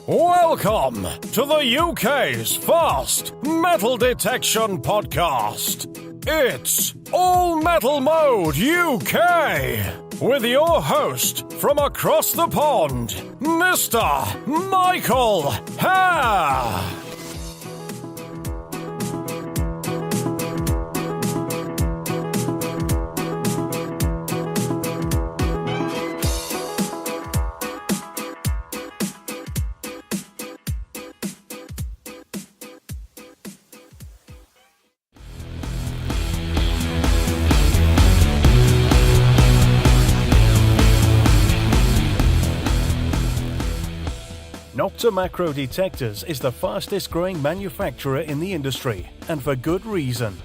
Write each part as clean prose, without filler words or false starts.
Welcome to the UK's first metal detection podcast. It's All Metal Mode UK with your host from across the pond, Mr. Michael Hare. Nocta Macro Detectors is the fastest growing manufacturer in the industry, and for good reason.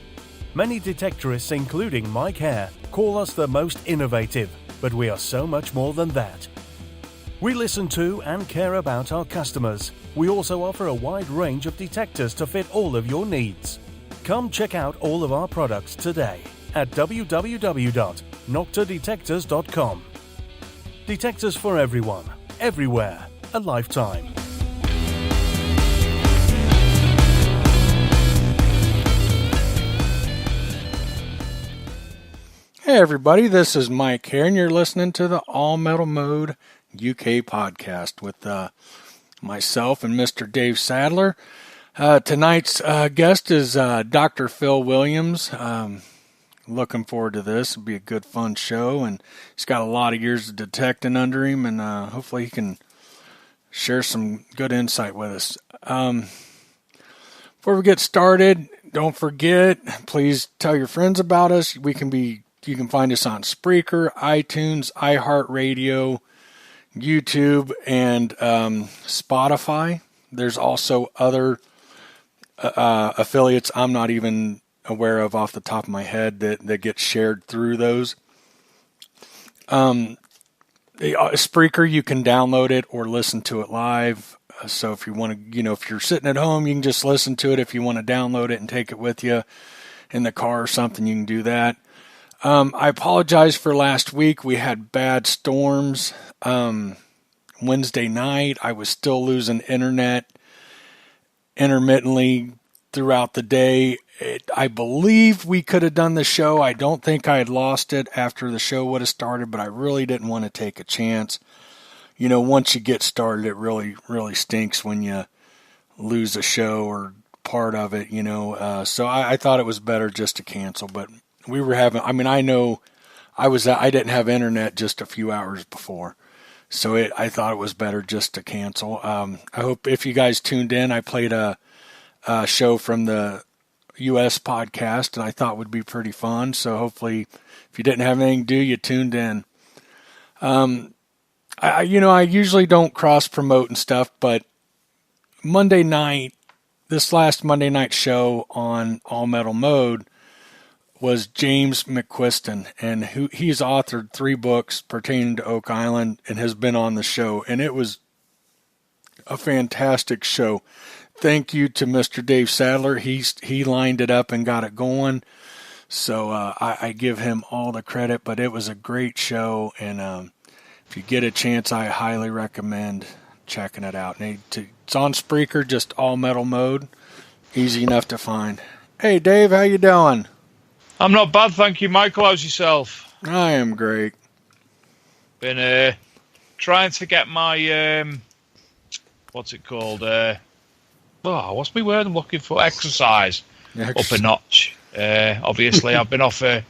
Many detectorists, including Mike Hare, call us the most innovative, but we are so much more than that. We listen to and care about our customers. We also offer a wide range of detectors to fit all of your needs. Come check out all of our products today at www.noctadetectors.com. Detectors for everyone, everywhere. A lifetime. Hey everybody, this is Mike here, and you're listening to the All Metal Mode UK podcast with myself and Mr. Dave Sadler. Tonight's guest is Dr. Phil Williams. Looking forward to this. It'll be a good, fun show, and he's got a lot of years of detecting under him, and hopefully he can share some good insight with us. Before we get started, don't forget, please tell your friends about us. You can find us on Spreaker, iTunes, iHeartRadio, YouTube, and Spotify. There's also other affiliates I'm not even aware of off the top of my head that get shared through those. Spreaker, you can download it or listen to it live. So if you want to, if you're sitting at home, you can just listen to it. If you want to download it and take it with you in the car or something, you can do that. I apologize for last week. We had bad storms. Wednesday night, I was still losing internet intermittently throughout the day. I believe we could have done the show. I don't think I had lost it after the show would have started, but I really didn't want to take a chance. Once you get started, it really, really stinks when you lose a show or part of it, So I thought it was better just to cancel, but we were having, I know I didn't have internet just a few hours before. So I thought it was better just to cancel. I hope if you guys tuned in, I played a show from the U.S. podcast, and I thought would be pretty fun. So hopefully, if you didn't have anything to do, you tuned in. I usually don't cross promote and stuff, but Monday night, this last Monday night show on All Metal Mode was James McQuiston, and he's authored 3 books pertaining to Oak Island and has been on the show, and it was a fantastic show. Thank you to Mr. Dave Sadler. He lined it up and got it going. So I give him all the credit, but it was a great show. And if you get a chance, I highly recommend checking it out. It's on Spreaker, just All Metal Mode. Easy enough to find. Hey, Dave, how you doing? I'm not bad, thank you, Michael. How's yourself? I am great. Been trying to get my, what's it called? What's my word I'm looking for? Exercise up a notch. Obviously, I've been off a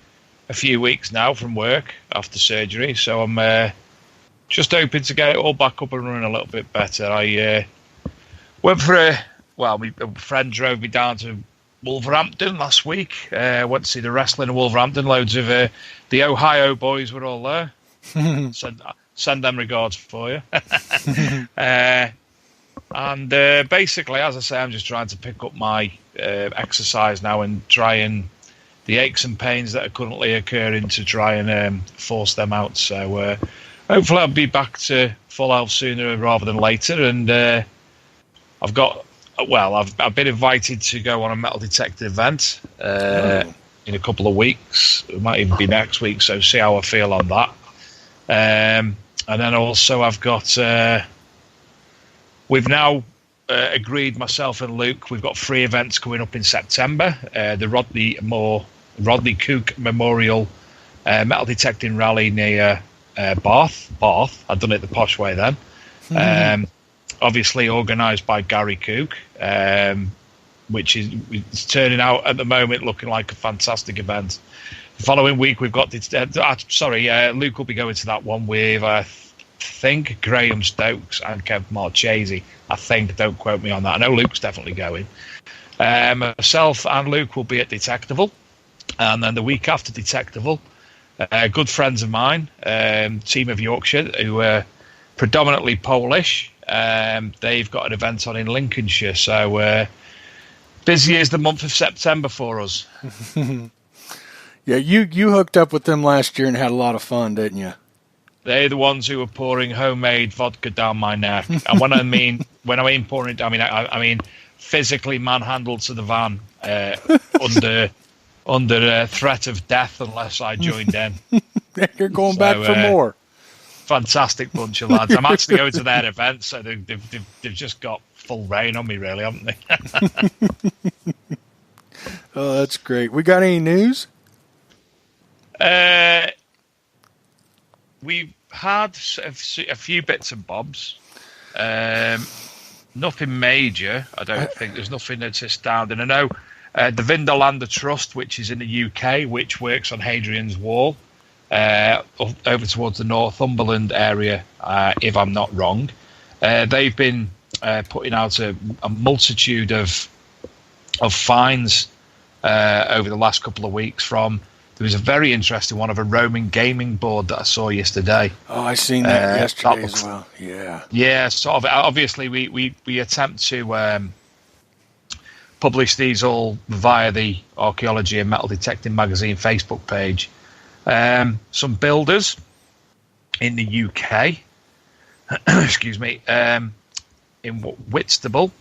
few weeks now from work after surgery, so I'm just hoping to get it all back up and running a little bit better. I went for my friend drove me down to Wolverhampton last week. Went to see the wrestling in Wolverhampton. Loads of the Ohio boys were all there. Send them regards for you. And basically, as I say, I'm just trying to pick up my exercise now and trying the aches and pains that are currently occurring to try and force them out. So hopefully I'll be back to full health sooner rather than later. And I've been invited to go on a metal detector event in a couple of weeks. It might even be next week, so see how I feel on that. And then also I've got We've now agreed, myself and Luke, we've got 3 events coming up in September. The Rodney Cook Memorial Metal Detecting Rally near Bath. I've done it the posh way then. Obviously organised by Gary Cook, which is turning out at the moment looking like a fantastic event. The following week we've got Luke will be going to that one with I think Graham Stokes and Kev Marchese. I think, don't quote me on that. I know Luke's definitely going. Myself and Luke will be at Detectival, and then the week after Detectival, good friends of mine, team of Yorkshire, who are predominantly Polish. They've got an event on in Lincolnshire, so busy is the month of September for us. Yeah, you hooked up with them last year and had a lot of fun, didn't you? They're the ones who are pouring homemade vodka down my neck, and when I mean pouring, I mean physically manhandled to the van under threat of death unless I joined in. You're going back for more. Fantastic bunch of lads. I'm actually going to their event, so they've just got full reign on me, really, haven't they? Oh, that's great. We got any news? We've had a few bits and bobs. Nothing major, I don't think. There's nothing that's astounding. I know the Vindolander Trust, which is in the UK, which works on Hadrian's Wall, over towards the Northumberland area, if I'm not wrong. They've been putting out a multitude of fines over the last couple of weeks from... There was a very interesting one of a Roman gaming board that I saw yesterday. Oh, I seen that yesterday as well. Yeah. Yeah, sort of. Obviously, we attempt to publish these all via the Archaeology and Metal Detecting Magazine Facebook page. Some builders in the UK, excuse me, in Whitstable,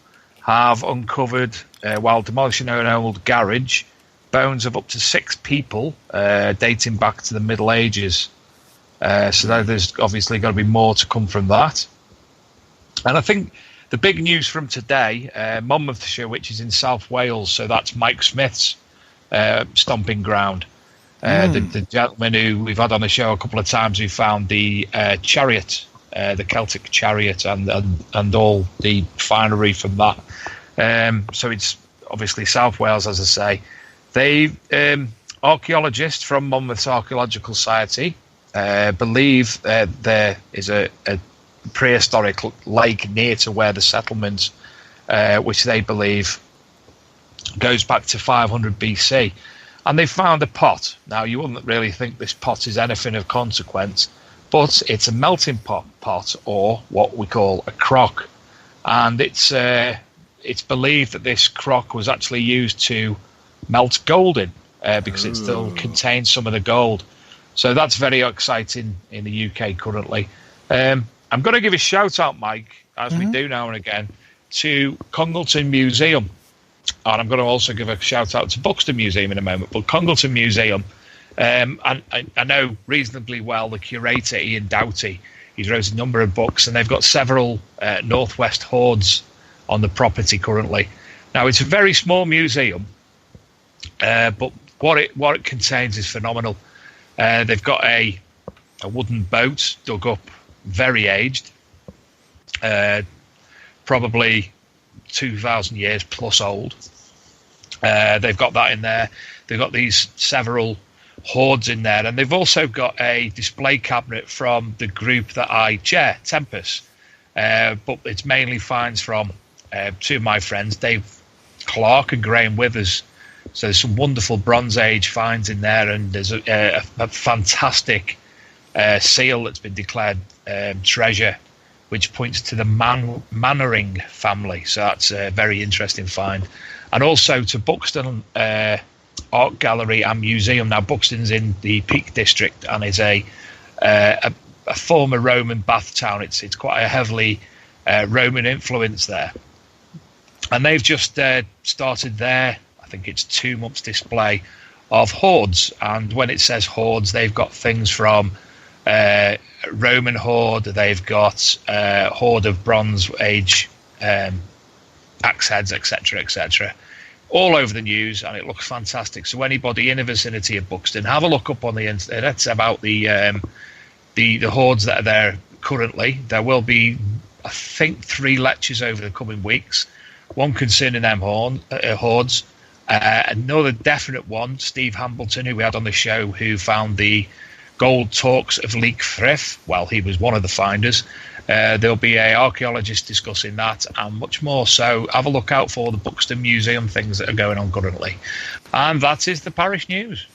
have uncovered, while demolishing an old garage, bones of up to 6 people dating back to the Middle Ages. So there's obviously got to be more to come from that. And I think the big news from today, Monmouthshire, which is in South Wales, so that's Mike Smith's stomping ground. The gentleman who we've had on the show a couple of times, who found the chariot, the Celtic chariot, and all the finery from that. So it's obviously South Wales, as I say. They archaeologists from Monmouth's Archaeological Society believe there is a prehistoric lake near to where the settlement, which they believe goes back to 500 BC. And they found a pot. Now, you wouldn't really think this pot is anything of consequence, but it's a melting pot, or what we call a crock. And it's believed that this crock was actually used to melt gold in, because it still contains some of the gold. So that's very exciting in the UK currently. I'm going to give a shout out, Mike, as we do now and again, to Congleton Museum. And I'm going to also give a shout out to Buxton Museum in a moment. But Congleton Museum, and I know reasonably well the curator, Ian Doughty. He's wrote a number of books, and they've got several Northwest hoards on the property currently. Now, it's a very small museum, but what it contains is phenomenal. They've got a wooden boat dug up, very aged, probably 2,000 years plus old. They've got that in there. They've got these several hoards in there, and they've also got a display cabinet from the group that I chair, Tempest. But it's mainly finds from two of my friends, Dave Clark and Graham Withers. So there's some wonderful Bronze Age finds in there, and there's a fantastic seal that's been declared treasure, which points to the Mannering family. So that's a very interesting find. And also to Buxton Art Gallery and Museum. Now, Buxton's in the Peak District and is a former Roman bath town. It's quite a heavily Roman influence there. And they've just started their, I think it's 2 months display of hoards. And when it says hoards, they've got things from Roman hoard, they've got hoard of Bronze Age axe heads, etc., etc., all over the news, and it looks fantastic. So anybody in the vicinity of Buxton, have a look up on the internet about the hoards that are there currently. There will be, I think, 3 lectures over the coming weeks. One concerning them hoards. Another definite one, Steve Hambleton, who we had on the show, who found the gold torques of Leek Frith. Well, he was one of the finders. There'll be an archaeologist discussing that and much more. So have a look out for the Buxton Museum things that are going on currently. And that is the parish news.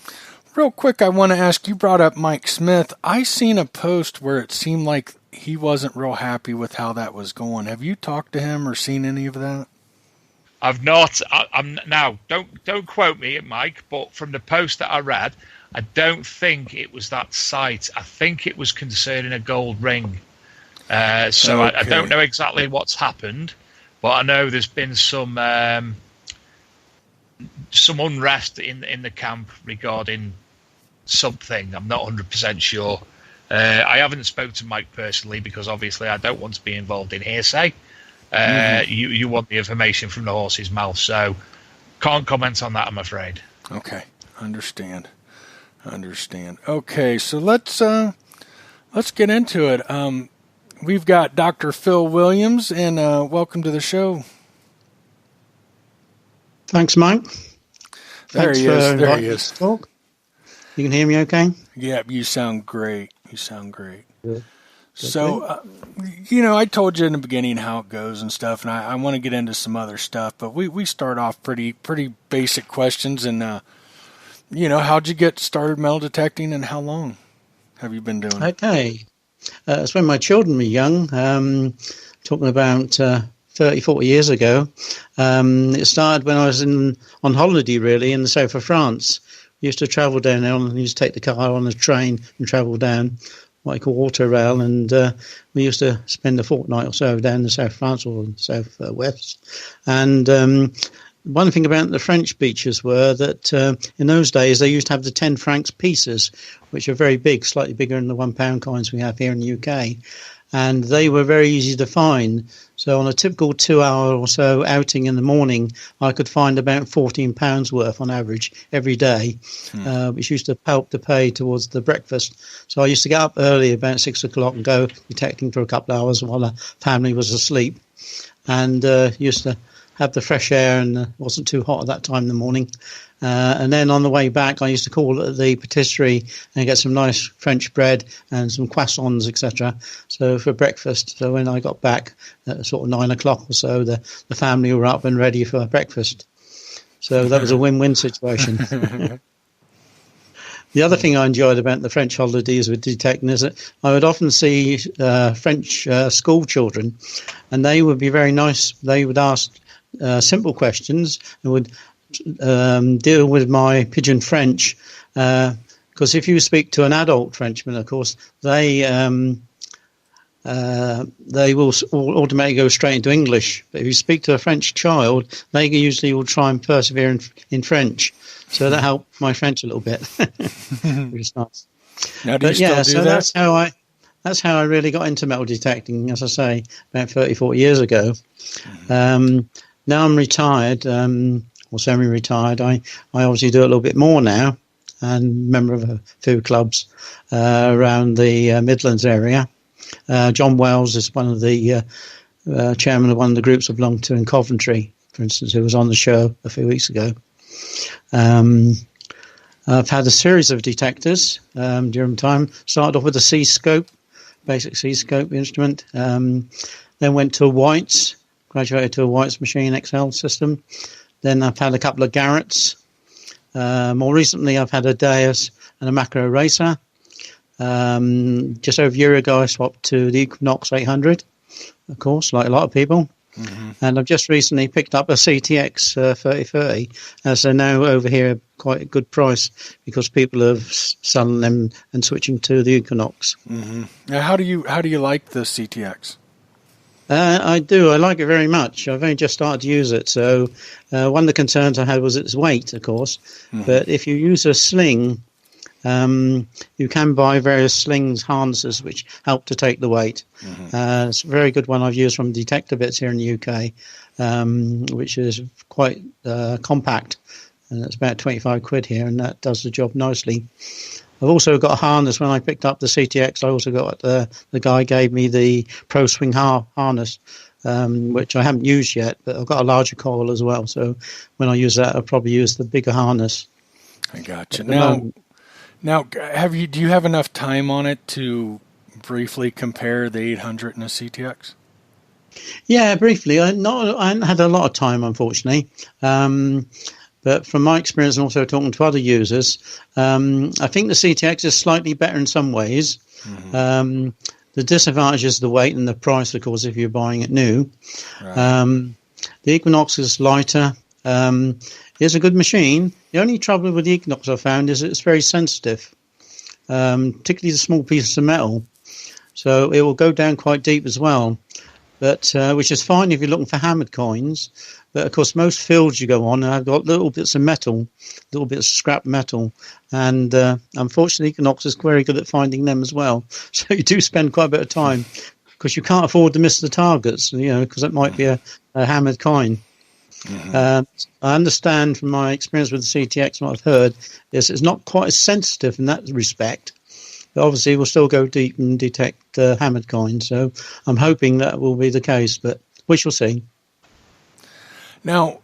Real quick, I want to ask, you brought up Mike Smith. I seen a post where it seemed like he wasn't real happy with how that was going. Have you talked to him or seen any of that? I've not. I'm now. Don't quote me, Mike. But from the post that I read, I don't think it was that site. I think it was concerning a gold ring. So okay. I don't know exactly what's happened, but I know there's been some unrest in the camp regarding something. I'm not 100% sure. I haven't spoken to Mike personally because obviously I don't want to be involved in hearsay. You want the information from the horse's mouth, so can't comment on that, I'm afraid. Okay, understand. Okay, so let's get into it. We've got Dr. Phil Williams, and welcome to the show. Thanks, Mike. There he is. Talk. You can hear me okay? Yeah, you sound great. Good. So, I told you in the beginning how it goes and stuff, and I want to get into some other stuff, but we start off pretty basic questions, and, how'd you get started metal detecting, and how long have you been doing it? Okay. It's when my children were young, talking about 30, 40 years ago. It started when I was on holiday, really, in the south of France. We used to travel down there, and used to take the car on a train and travel down what I call water rail, and we used to spend a fortnight or so down the South France or South West. And one thing about the French beaches were that in those days they used to have the 10 francs pieces, which are very big, slightly bigger than the £1 coins we have here in the UK. And they were very easy to find. So on a typical 2-hour or so outing in the morning, I could find about £14 worth on average every day, which used to help to pay towards the breakfast. So I used to get up early, about 6 o'clock, and go detecting for a couple of hours while the family was asleep. And used to have the fresh air, and it wasn't too hot at that time in the morning. And then on the way back, I used to call at the patisserie and get some nice French bread and some croissants, etc. So for breakfast. So when I got back at sort of 9 o'clock or so, the family were up and ready for breakfast. So that was a win-win situation. The other thing I enjoyed about the French holidays with detecting is that I would often see French school children, and they would be very nice. They would ask simple questions and would deal with my pidgin French, because if you speak to an adult Frenchman, of course, they will automatically go straight into English. But if you speak to a French child, they usually will try and persevere in French. So that helped my French a little bit, which is nice. Now, do you still do that? That's how I really got into metal detecting, as I say, about 30, 40 years ago. Now I'm retired, or semi-retired. I obviously do a little bit more now, and member of a few clubs around the Midlands area. John Wells is one of the chairman of one of the groups I belong to in Coventry, for instance, who was on the show a few weeks ago. I've had a series of detectors during time. Started off with a C-scope, basic C-scope instrument. Then went to a White's, graduated to a White's Machine XL system. Then I've had a couple of Garrett's. More recently, I've had a Deus and a Macro Racer. Just over a year ago, I swapped to the Equinox 800, of course, like a lot of people. Mm-hmm. And I've just recently picked up a CTX 3030, as they're now over here quite a good price because people have selling them and switching to the Equinox. Mm-hmm. Now, how do you like the CTX? I do. I like it very much. I've only just started to use it. So one of the concerns I had was its weight, of course. Mm-hmm. But if you use a sling, You can buy various slings, harnesses, which help to take the weight. It's a very good one I've used from Detector Bits here in the UK, which is quite compact, and it's about 25 quid here, and that does the job nicely. I've also got a harness. When I picked up the CTX, I also got the guy gave me the Pro Swing harness, which I haven't used yet, but I've got a larger coil as well. So when I use that, I'll probably use the bigger harness. I gotcha. Now, do you have enough time on it to briefly compare the 800 and the CTX? Yeah, briefly. I haven't had a lot of time, unfortunately. But from my experience and also talking to other users, I think the CTX is slightly better in some ways. The disadvantage is the weight and the price, of course, if you're buying it new. Right. The Equinox is lighter. It's a good machine. The only trouble with the Equinox I found is it's very sensitive, particularly the small pieces of metal. So it will go down quite deep as well, but which is fine if you're looking for hammered coins. But, of course, most fields you go on have got little bits of metal, little bits of scrap metal. And unfortunately, Equinox is very good at finding them as well. So you do spend quite a bit of time because you can't afford to miss the targets, because it might be a hammered coin. I understand from my experience with the CTX, what I've heard, is it's not quite as sensitive in that respect. But obviously, we'll still go deep and detect hammered coins. So I'm hoping that will be the case, but we shall see. Now,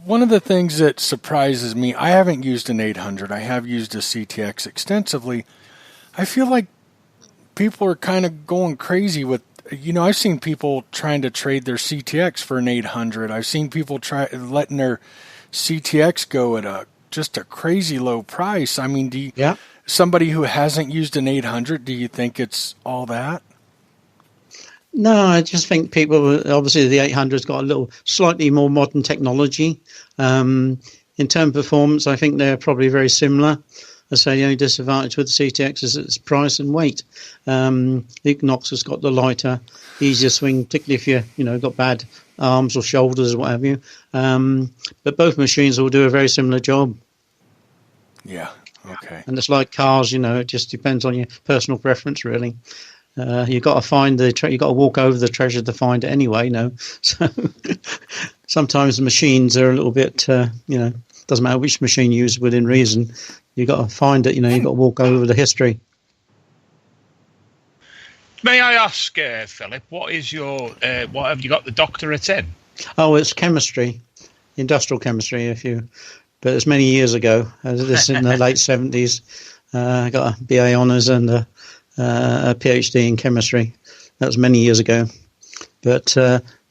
one of the things that surprises me, I haven't used an 800. I have used a CTX extensively. I feel like people are kind of going crazy with, I've seen people trying to trade their CTX for an 800. I've seen people letting their CTX go at just a crazy low price. I mean, somebody who hasn't used an 800, do you think it's all that? No, I just think people, obviously the 800's got a little slightly more modern technology. In terms of performance, I think they're probably very similar. I say the only disadvantage with the CTX is its price and weight. The Equinox has got the lighter, easier swing, particularly if you've got bad arms or shoulders or what have you. But both machines will do a very similar job. Yeah, okay. And it's like cars, it just depends on your personal preference, really. You've got to find you've got to walk over the treasure to find it anyway, So sometimes the machines are a little bit, doesn't matter which machine you use within reason. You've got to find it, you've got to walk over the history. May I ask, Philip, what have you got the doctorate in? Oh, it's chemistry, industrial chemistry, but it's many years ago. This in the late 70s. I got a BA honours and a PhD in chemistry. That was many years ago. But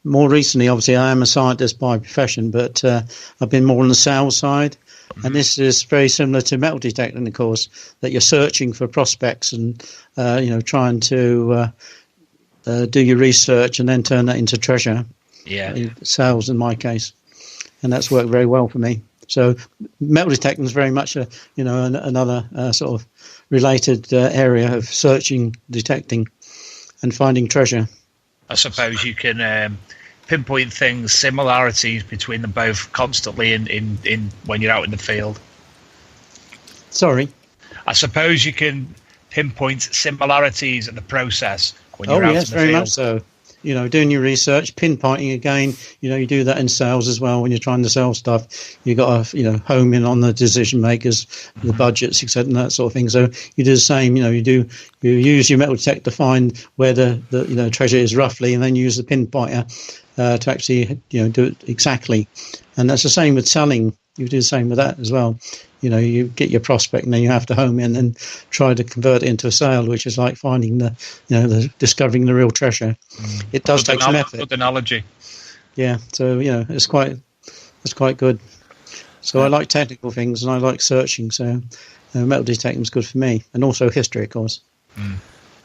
more recently, obviously, I am a scientist by profession, but I've been more on the sales side. Mm-hmm. And this is very similar to metal detecting, of course, that you're searching for prospects and, trying to do your research and then turn that into treasure. Yeah. Sales, in my case. And that's worked very well for me. So metal detecting is very much another sort of related area of searching, detecting, and finding treasure. I suppose you can pinpoint things, similarities between them both constantly in when you're out in the field. Sorry? I suppose you can pinpoint similarities in the process when you're out in the field. Oh, yes, very much so. Doing your research, pinpointing again, you do that in sales as well when you're trying to sell stuff. You got to, home in on the decision makers, the budgets, etc., and that sort of thing. So you do the same, you use your metal detector to find where the treasure is roughly, and then use the pinpointer to actually, do it exactly. And that's the same with selling. You do the same with that as well. You get your prospect and then you have to home in and try to convert it into a sale, which is like finding the discovering the real treasure. It does take some effort. Good analogy. Yeah, so it's quite good. So I like technical things and I like searching. So metal detecting is good for me, and also history, of course.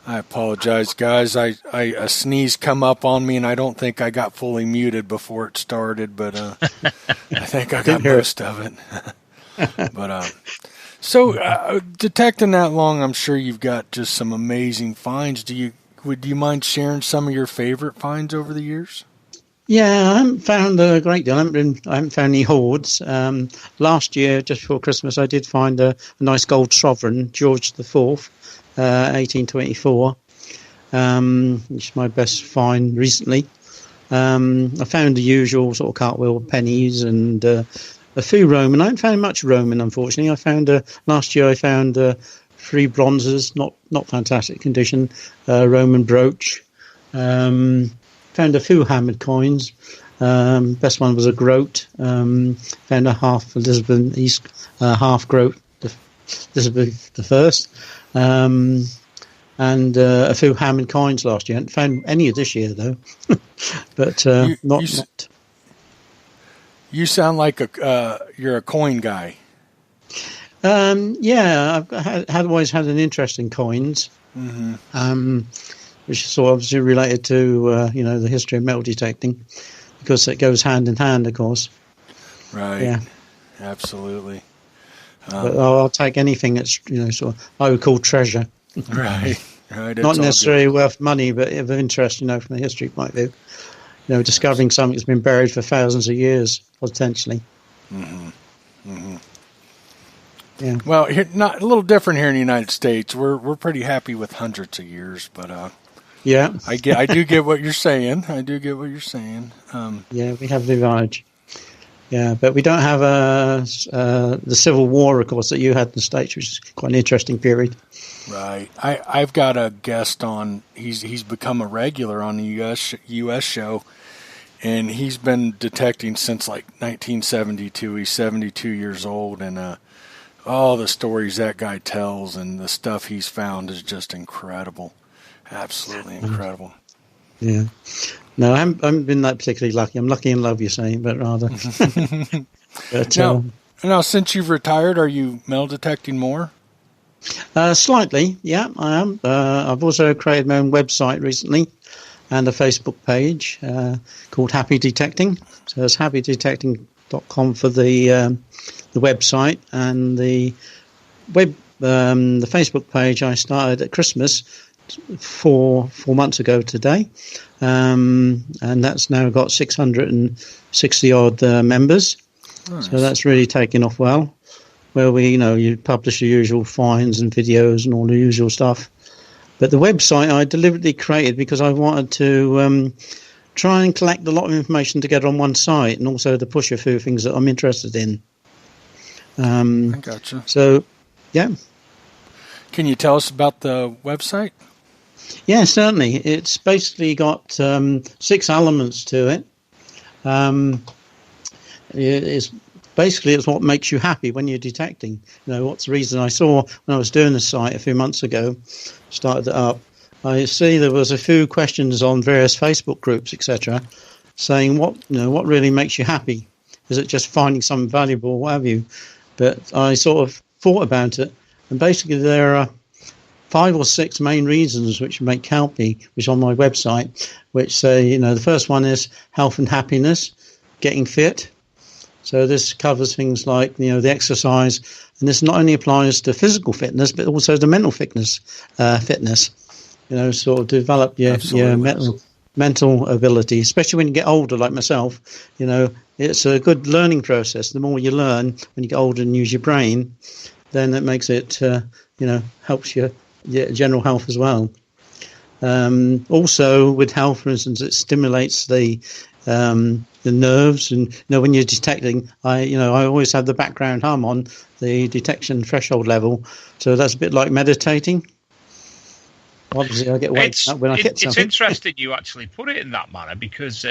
I apologize, guys. A sneeze come up on me, and I don't think I got fully muted before it started, but I think I got most of it. But so detecting that long, I'm sure you've got just some amazing finds. Would you mind sharing some of your favorite finds over the years? Yeah, I haven't found a great deal. I haven't found any hoards. Last year, just before Christmas, I did find a nice gold sovereign, George IV, 1824, which is my best find recently. I found the usual sort of cartwheel pennies and a few Roman. I haven't found much Roman, unfortunately. I found last year I found 3 bronzes, not fantastic condition, Roman brooch. Found a few hammered coins. Best one was a groat. Found a half Elizabeth East, half groat, Elizabeth I. And a few hammered coins last year. I haven't found any of this year though. But not. You sound like you're a coin guy. Yeah, I've always had an interest in coins. Mm-hmm. Which is sort of obviously related to the history of metal detecting, because it goes hand in hand, of course. Right. Yeah. Absolutely. But I'll take anything that's sort of I would call treasure. Right. Not necessarily worth money, but of interest, from the history point of view. Discovering something that's been buried for thousands of years, potentially. Mm-hmm. Mm-hmm. Yeah. Well, not a little different here in the United States. We're pretty happy with hundreds of years, but yeah, I do get what you're saying. Yeah, we have the advantage. Yeah, but we don't have the Civil War, of course, that you had in the States, which is quite an interesting period. Right. I've got a guest on. He's become a regular on the U.S. show, and he's been detecting since like 1972. He's 72 years old, and all the stories that guy tells and the stuff he's found is just incredible. Absolutely incredible. Yeah. No, I haven't been that particularly lucky. I'm lucky in love, you're saying, but rather. But, now, since you've retired, are you metal detecting more? Slightly, yeah, I am. I've also created my own website recently and a Facebook page called Happy Detecting. So it's happydetecting.com for the website, and the Facebook page I started at Christmas 4 months ago today, and that's now got 660 odd members. Nice. So that's really taken off well. Where you publish the usual finds and videos and all the usual stuff. But the website I deliberately created because I wanted to try and collect a lot of information together on one site, and also to push a few things that I'm interested in. I gotcha. So, yeah. Can you tell us about the website? Yeah, certainly. It's basically got 6 elements to it. It's what makes you happy when you're detecting. What's the reason I saw when I was doing the site a few months ago, started it up. I see there was a few questions on various Facebook groups, etc., saying what really makes you happy. Is it just finding something valuable, or what have you? But I sort of thought about it, and basically there are 5 or 6 main reasons which make happy, which on my website, which say, the first one is health and happiness, getting fit. So this covers things like, the exercise, and this not only applies to physical fitness, but also to mental fitness. Sort of develop your mental ability, especially when you get older, like myself. It's a good learning process. The more you learn when you get older and use your brain, then it makes it, helps your general health as well. Also, with health, for instance, it stimulates the nerves, and when you're detecting, I always have the background hum on the detection threshold level, so that's a bit like meditating. Obviously, I get waked up when I hit something. It's interesting you actually put it in that manner, because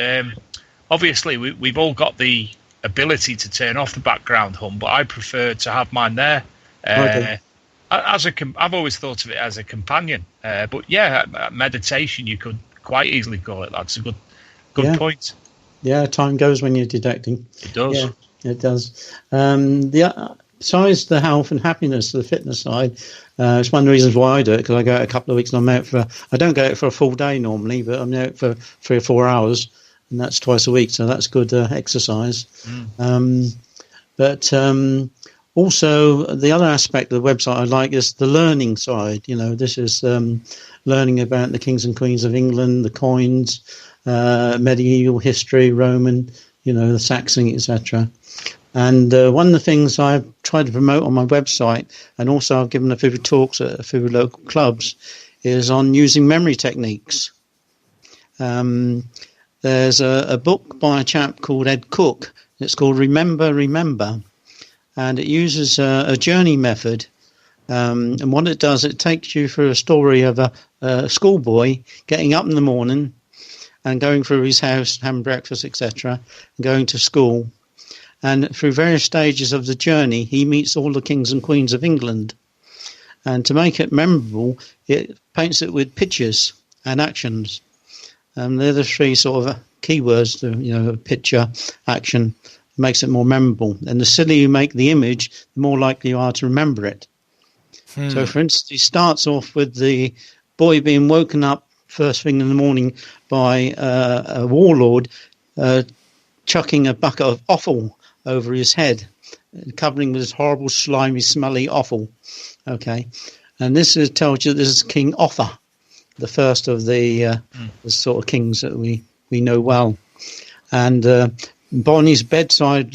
obviously we've all got the ability to turn off the background hum, but I prefer to have mine there. Okay. I've always thought of it as a companion, but yeah, meditation you could quite easily call it. That's a good point. Yeah, time goes when you're detecting. It does. Yeah, it does. Besides the health and happiness, the fitness side, it's one of the reasons why I do it, because I go out a couple of weeks and I'm out I don't go out for a full day normally, but I'm out for 3 or 4 hours, and that's twice a week, so that's good exercise. But Also, the other aspect of the website I like is the learning side. This is learning about the kings and queens of England, the coins, medieval history, Roman, the Saxon, etc. And one of the things I've tried to promote on my website, and also I've given a few talks at a few local clubs, is on using memory techniques. There's a book by a chap called Ed Cook. It's called Remember, Remember. And it uses a journey method. And what it does, it takes you through a story of a schoolboy getting up in the morning and going through his house, having breakfast, etc., and going to school. And through various stages of the journey, he meets all the kings and queens of England. And to make it memorable, it paints it with pictures and actions. And they're the three sort of keywords, picture, action, makes it more memorable. And the sillier you make the image, the more likely you are to remember it. So, for instance, he starts off with the boy being woken up first thing in the morning by a warlord chucking a bucket of offal over his head, covering with this horrible, slimy, smelly offal. Okay, and this tells you this is King Offa, the first of the sort of kings that we know well. And on his bedside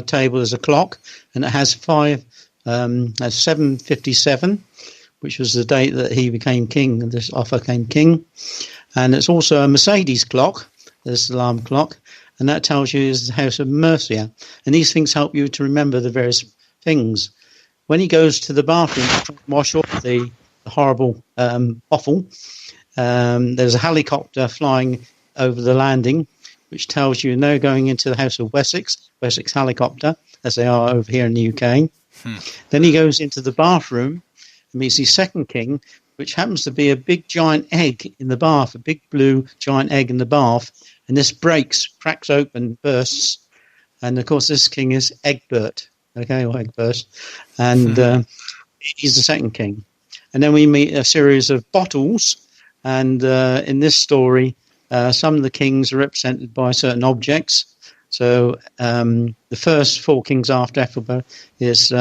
table is a clock, and it has 7:57, which was the date that he became king, and this Offa became king. And it's also a Mercedes clock, this alarm clock, and that tells you is the House of Mercia. And these things help you to remember the various things. When he goes to the bathroom to wash off the horrible offal, there's a helicopter flying over the landing, which tells you now going into the House of Wessex helicopter, as they are over here in the UK. Then he goes into the bathroom and meets his second king, which happens to be a big giant egg in the bath, a big blue giant egg in the bath. And this cracks open, bursts. And, of course, this king is Egbert, or Egbert. And he's the second king. And then we meet a series of bottles. And in this story, some of the kings are represented by certain objects. So the first four kings after Ethelbert is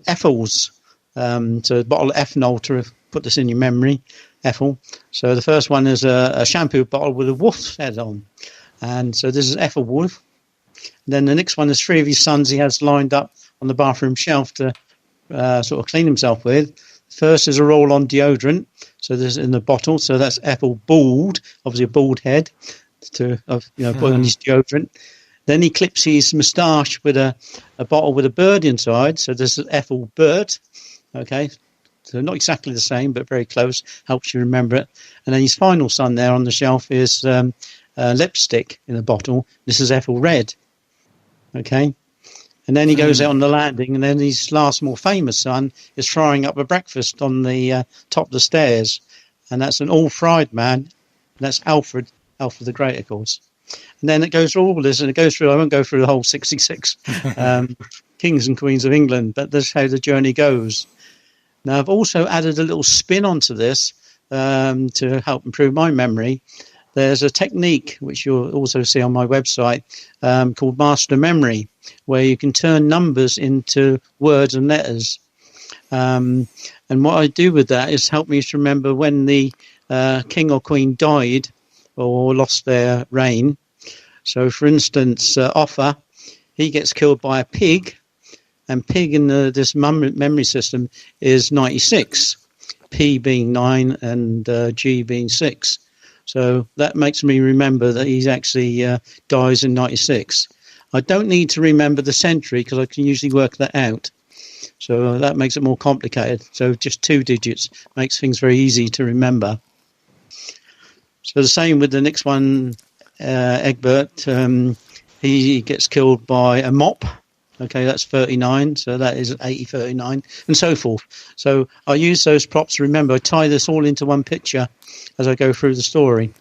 Ethel's. So a bottle of ethanol, to put this in your memory, Ethel. So the first one is a shampoo bottle with a wolf's head on. And so this is Ethelwulf. Then the next one is three of his sons he has lined up on the bathroom shelf to sort of clean himself with. First is a roll-on deodorant. So this is in the bottle. So that's Ethel bald, obviously a bald head to put on his deodorant. Then he clips his moustache with a bottle with a bird inside. So this is Ethel Burt. Okay. So not exactly the same, but very close. Helps you remember it. And then his final son there on the shelf is lipstick in a bottle. This is Ethel Red. Okay. And then he goes out on the landing, and then his last more famous son is frying up a breakfast on the top of the stairs. And that's an all-fried man. And that's Alfred the Great, of course. And then it goes through all this, and I won't go through the whole 66 kings and queens of England, but that's how the journey goes. Now, I've also added a little spin onto this to help improve my memory. There's a technique, which you'll also see on my website, called Master Memory, where you can turn numbers into words and letters. And what I do with that is help me to remember when the king or queen died or lost their reign. So, for instance, Offa, he gets killed by a pig, and pig in this memory system is 96, P being 9 and G being 6. So that makes me remember that he actually dies in 96. I don't need to remember the century because I can usually work that out. So that makes it more complicated. So just 2 digits makes things very easy to remember. So the same with the next one, Egbert. He gets killed by a mop. Okay, that's 39. So that is 8039 and so forth. So I use those props to remember. I tie this all into one picture as I go through the story.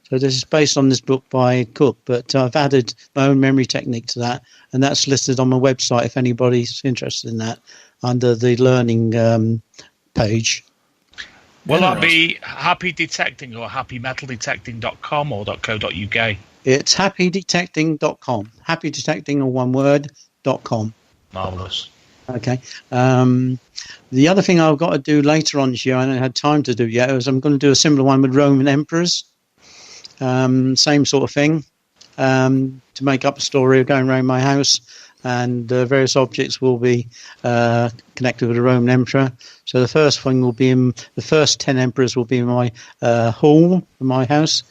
So this is based on this book by Cook, but I've added my own memory technique to that, and that's listed on my website if anybody's interested in that, under the learning page. Will that be Happy Detecting or happymetaldetecting.com or .co.uk? It's happydetecting.com. Happy Detecting, or one word, gmail.com. Marvellous. Okay. The other thing I've got to do later on this year, I haven't had time to do yet, is I'm going to do a similar one with Roman emperors. Same sort of thing. To make up a story of going around my house, and various objects will be connected with the Roman emperor. So the first thing will be the first 10 emperors will be in my hall in my house.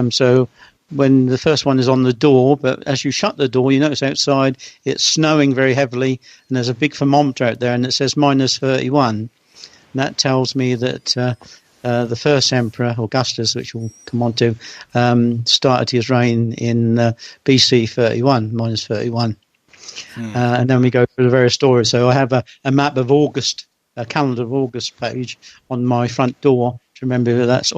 So when the first one is on the door, but as you shut the door, you notice outside it's snowing very heavily, and there's a big thermometer out there, and it says -31. And that tells me that the first emperor, Augustus, which we'll come on to, started his reign in BC 31, -31. And then we go through the various stories. So I have a map of August, a calendar of August page on my front door. To remember that's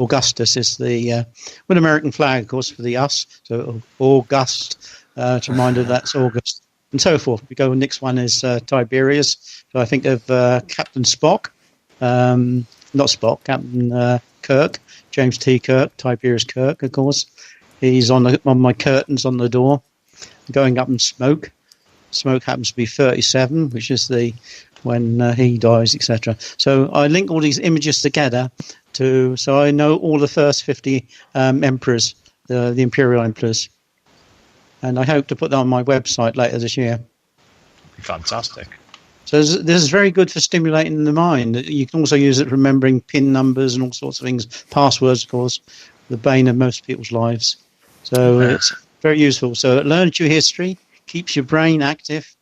Augustus is the with American flag, of course, for the us. So August to remind her that's August, and so forth. We go. Next one is Tiberius. So I think of Captain Spock, not Spock, Captain Kirk, James T. Kirk, Tiberius Kirk, of course. He's on my curtains on the door, going up in smoke. Smoke happens to be 37, which is when he dies, etc. So I link all these images together so I know all the first 50 emperors, the imperial emperors, and I hope to put that on my website later this year. Fantastic. So this is very good for stimulating the mind. You can also use it for remembering PIN numbers and all sorts of things, passwords, of course, the bane of most people's lives. So it's very useful. So it learns your history, keeps your brain active,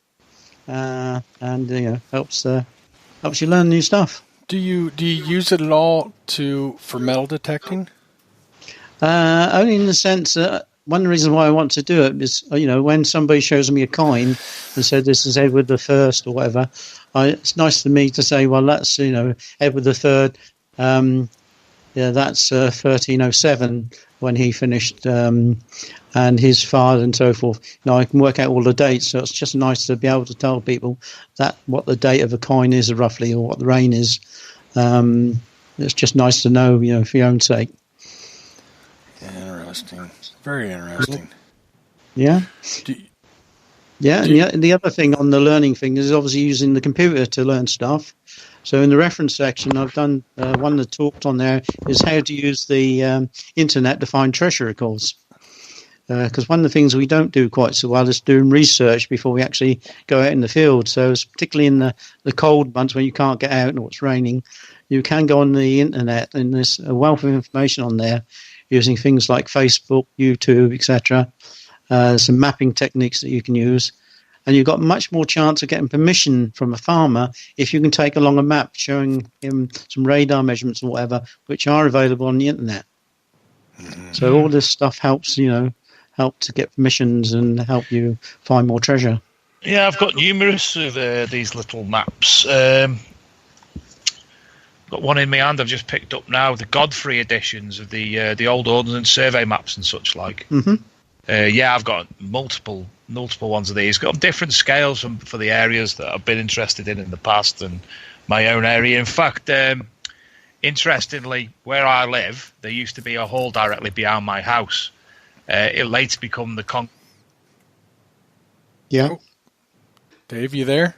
and helps you learn new stuff. Do you use it at all for metal detecting? Only in the sense that one of the reasons why I want to do it is, when somebody shows me a coin and said this is Edward the First or whatever, it's nice for me to say, well, that's Edward the Third. That's 1307 when he finished, and his father and so forth. I can work out all the dates, so it's just nice to be able to tell people what the date of a coin is roughly, or what the reign is. It's just nice to know, for your own sake. Interesting. Very interesting. Yeah. And the other thing on the learning thing is obviously using the computer to learn stuff. So in the reference section, I've done one that talked on there is how to use the internet to find treasure, of course. Because one of the things we don't do quite so well is doing research before we actually go out in the field. So particularly in the cold months when you can't get out and it's raining, you can go on the internet, and there's a wealth of information on there using things like Facebook, YouTube, etc. Some mapping techniques that you can use. And you've got much more chance of getting permission from a farmer if you can take along a map showing him some radar measurements or whatever, which are available on the internet. Mm-hmm. So all this stuff helps, help to get permissions and help you find more treasure. Yeah, I've got numerous of these little maps. Got one in my hand I've just picked up now, the Godfrey editions of the old Ordnance Survey maps and such like. Mm-hmm. I've got multiple ones of these. Got different scales for the areas that I've been interested in the past and my own area. In fact, interestingly, where I live, there used to be a hall directly behind my house. It later become the Yeah. Oh. Dave, you there?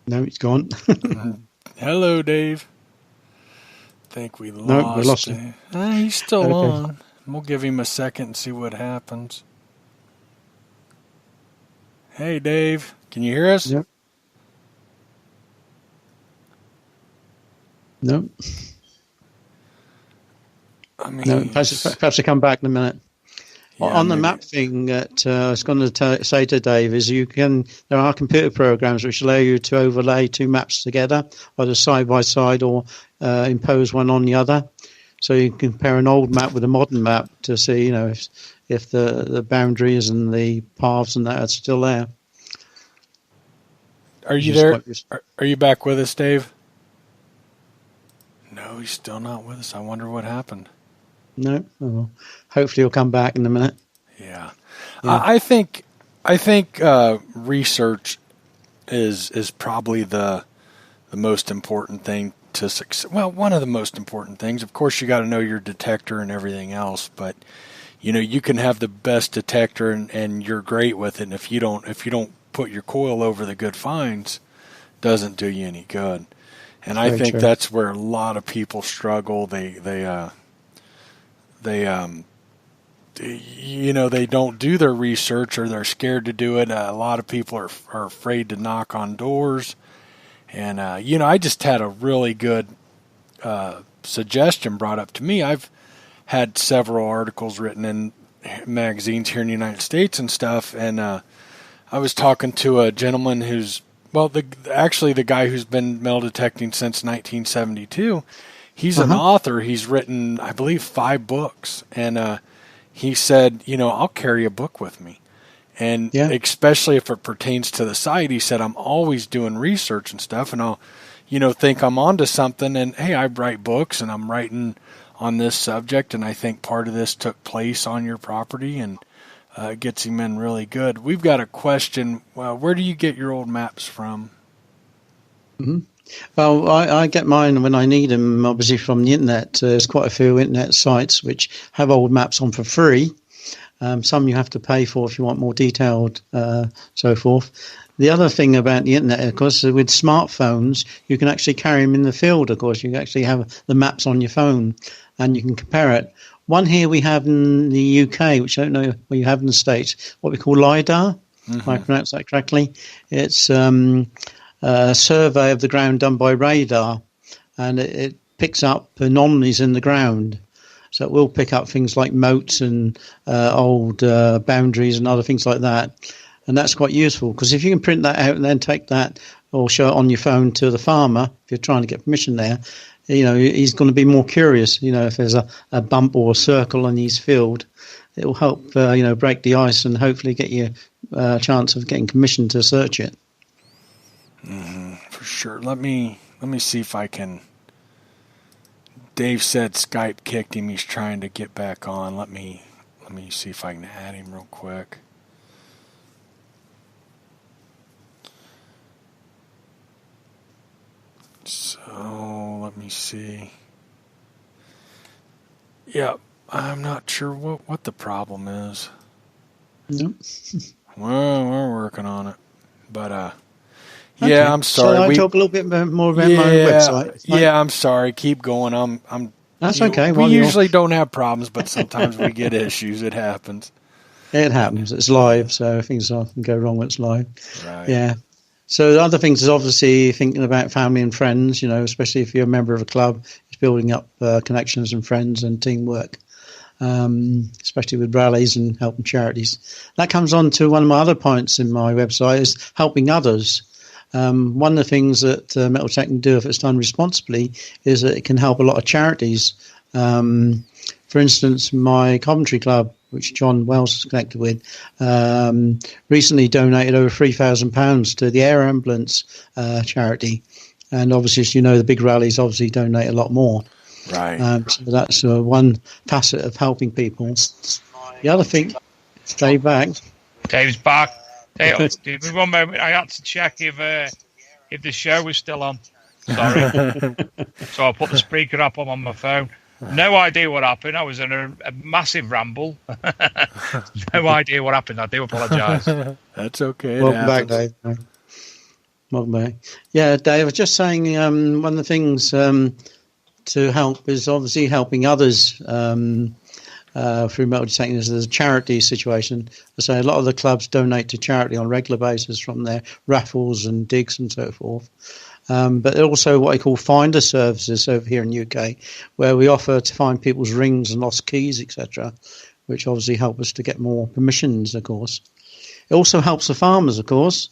No, it's gone. Hello, Dave. I think we lost him. He's still on. We'll give him a second and see what happens. Hey, Dave. Can you hear us? Yep. No. Perhaps I come back in a minute. Yeah, on the map thing that I was going to say to Dave is there are computer programs which allow you to overlay two maps together, either side by side or impose one on the other. So you can compare an old map with a modern map to see, if the boundaries and the paths and that are still there. Are you there? Are you back with us, Dave? No, he's still not with us. I wonder what happened. No. Oh, well. Hopefully he'll come back in a minute. Yeah. I think research is probably the most important thing to success. Well, one of the most important things. Of course, you got to know your detector and everything else, but you can have the best detector and you're great with it. And if you don't put your coil over the good finds, doesn't do you any good. And I think that's where a lot of people struggle. They don't do their research, or they're scared to do it. A lot of people are afraid to knock on doors. And, I just had a really good suggestion brought up to me. I've had several articles written in magazines here in the United States and stuff. And I was talking to a gentleman who's, the guy who's been metal detecting since 1972. He's an author. He's written, I believe, 5 books. And he said, I'll carry a book with me. And especially if it pertains to the site, he said, I'm always doing research and stuff. And I'll, think I'm onto something. And, hey, I write books and I'm writing on this subject. And I think part of this took place on your property. And gets him in really good. We've got a question. Where do you get your old maps from? Mm-hmm. Well, I get mine when I need them, obviously, from the internet. There's quite a few internet sites which have old maps on for free. Some you have to pay for if you want more detailed, so forth. The other thing about the internet, of course, with smartphones, you can actually carry them in the field, of course. You can actually have the maps on your phone and you can compare it. One here we have in the UK, which I don't know what you have in the States, what we call LiDAR, if I pronounce that correctly. It's a survey of the ground done by radar, and it picks up anomalies in the ground. So it will pick up things like moats and old boundaries and other things like that. And that's quite useful, because if you can print that out and then take that or show it on your phone to the farmer, if you're trying to get permission there, he's going to be more curious. If there's a bump or a circle in his field, it will help, break the ice and hopefully get you a chance of getting permission to search it. For sure. Let me see if I can. Dave said Skype kicked him. He's trying to get back on. Let me see if I can add him real quick. So let me see. Yeah, I'm not sure what the problem is. No. Well, we're working on it, but okay. Yeah, I'm sorry. Shall I talk a little bit more about my website? Yeah, I'm sorry. Keep going. I'm. That's okay. We usually don't have problems, but sometimes we get issues. It happens. It happens. It's live, so things often go wrong when it's live. Right. Yeah. So the other things is obviously thinking about family and friends, especially if you're a member of a club, it's building up connections and friends and teamwork, especially with rallies and helping charities. That comes on to one of my other points in my website is helping others. One of the things that Metal Tech can do if it's done responsibly is that it can help a lot of charities. For instance, my Coventry club, which John Wells is connected with, recently donated over £3,000 to the air ambulance charity. And obviously, as you know, the big rallies obviously donate a lot more. Right. So that's one facet of helping people. The other thing, Dave back. Dave's back. Hey, give me 1 moment. I had to check if the show was still on. Sorry. So I put the speaker up on my phone. No idea what happened. I was in a massive ramble. No idea what happened. I do apologise. That's okay. Welcome back, Dave. Welcome back. Yeah, Dave, I was just saying one of the things to help is obviously helping others through metal detecting. There's a charity situation. So a lot of the clubs donate to charity on a regular basis from their raffles and digs and so forth. But also what I call finder services over here in the UK, where we offer to find people's rings and lost keys, etc., which obviously help us to get more permissions, of course. It also helps the farmers, of course,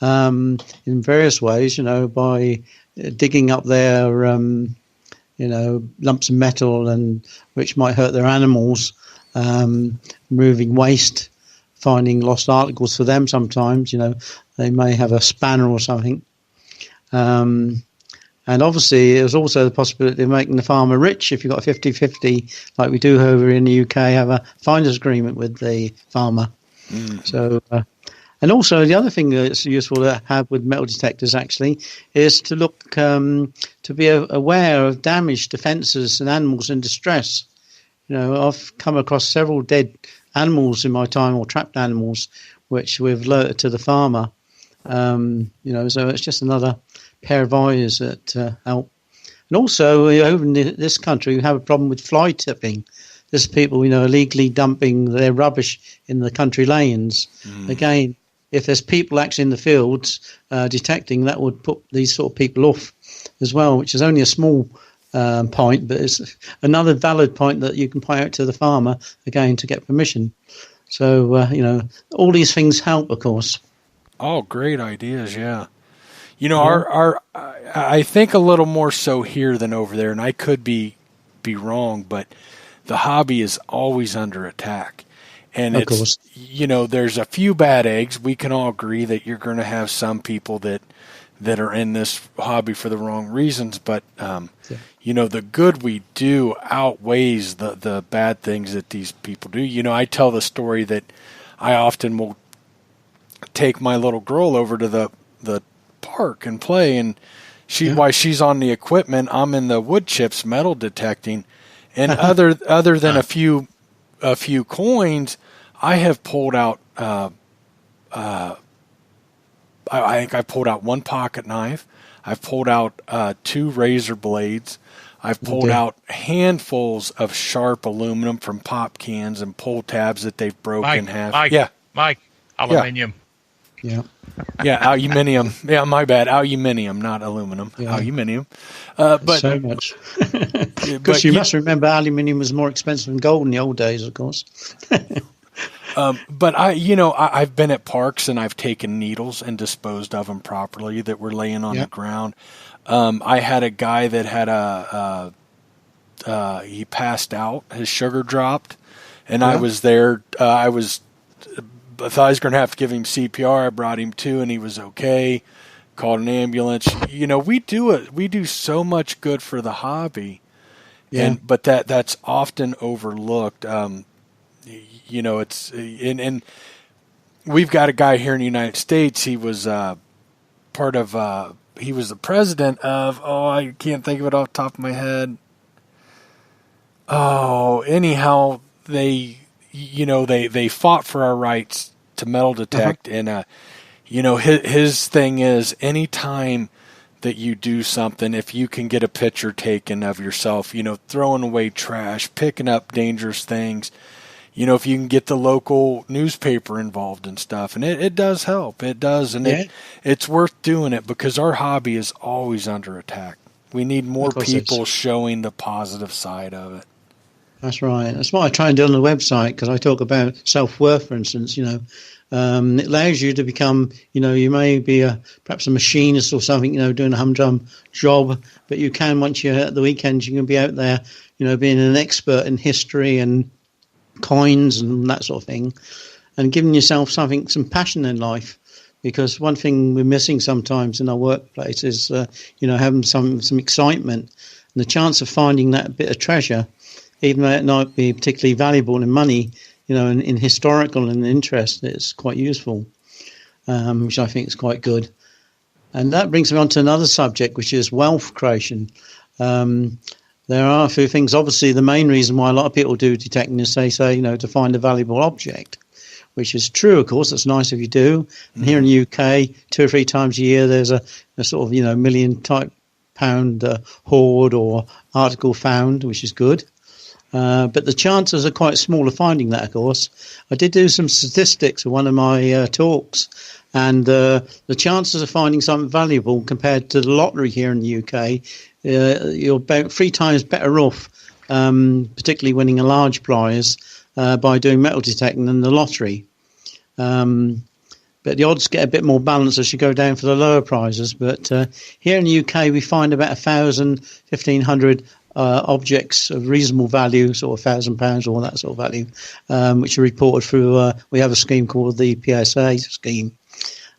in various ways, by digging up their, lumps of metal and which might hurt their animals, removing waste, finding lost articles for them sometimes, they may have a spanner or something. And obviously, there's also the possibility of making the farmer rich if you've got a 50-50, like we do over in the UK, have a finder's agreement with the farmer. So, and also the other thing that's useful to have with metal detectors actually is to look, to be aware of damaged defences and animals in distress. I've come across several dead animals in my time, or trapped animals, which we've alerted to the farmer. So it's just another pair of eyes that help. And also, over in this country, we have a problem with fly tipping. There's people, illegally dumping their rubbish in the country lanes. Again, if there's people actually in the fields detecting, that would put these sort of people off as well, which is only a small point, but it's another valid point that you can point out to the farmer, again, to get permission. So, all these things help, of course. Oh, great ideas, yeah. I think a little more so here than over there, and I could be wrong, but the hobby is always under attack. And of course. There's a few bad eggs. We can all agree that you're going to have some people that are in this hobby for the wrong reasons, but the good we do outweighs the bad things that these people do. I tell the story that I often will take my little girl over to the park and play, and while she's on the equipment, I'm in the wood chips metal detecting, and other than a few coins, I have pulled out I think I pulled out one pocket knife. I've pulled out 2 razor blades. I've pulled out handfuls of sharp aluminum from pop cans and pull tabs that they've broken in half. Mike, aluminium. Yeah. Yeah, aluminium. Yeah, my bad. Aluminium, not aluminum. Yeah. Aluminium. But so much. Because you must remember, aluminium was more expensive than gold in the old days, of course. But I've been at parks and I've taken needles and disposed of them properly that were laying on the ground. I had a guy that had he passed out, his sugar dropped, and I was there. I thought I was going to have to give him CPR. I brought him to, and he was okay. Called an ambulance. We do so much good for the hobby, but that's often overlooked. It's and we've got a guy here in the United States. He was he was the president of, I can't think of it off the top of my head. Anyhow, they fought for our rights to metal detect, and his thing is, anytime that you do something, if you can get a picture taken of yourself, throwing away trash, picking up dangerous things, if you can get the local newspaper involved and stuff, and it does help. It does, and it's worth doing it because our hobby is always under attack. We need more people showing the positive side of it. That's right. That's what I try and do on the website, because I talk about self-worth, for instance. It allows you to become, you may be perhaps a machinist or something, doing a humdrum job, but you can, once you're at the weekends, you can be out there, being an expert in history and coins and that sort of thing, and giving yourself some passion in life. Because one thing we're missing sometimes in our workplace is, having some excitement, and the chance of finding that bit of treasure, even though it might be particularly valuable in money, in historical and interest, it's quite useful, which I think is quite good. And that brings me on to another subject, which is wealth creation. There are a few things. Obviously, the main reason why a lot of people do detecting is they say, to find a valuable object, which is true, of course. That's nice if you do. And here in the UK, 2 or 3 times a year, there's a sort of, million type pound hoard or article found, which is good. But the chances are quite small of finding that, of course. I did do some statistics in one of my talks, and the chances of finding something valuable compared to the lottery here in the UK, you're about 3 times better off, particularly winning a large prize, by doing metal detecting than the lottery. But the odds get a bit more balanced as you go down for the lower prizes. But here in the UK, we find about 1,000, 1,500 objects of reasonable value, sort of £1,000 or that sort of value, which are reported through, we have a scheme called the PSA scheme.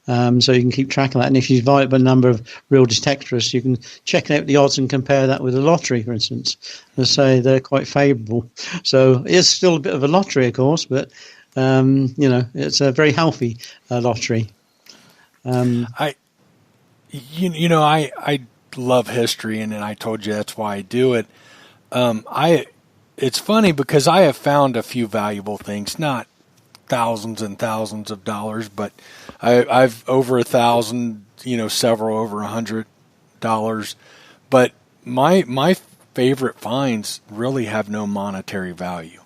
So you can keep track of that. And if you divide by a number of real detectorists, you can check out the odds and compare that with a lottery, for instance. Let's say they're quite favourable. So it's still a bit of a lottery, of course, but, it's a very healthy lottery. I love history, and I told you that's why I do it. it's funny because I have found a few valuable things, not thousands and thousands of dollars, but I've over 1,000, several over $100. But my favorite finds really have no monetary value.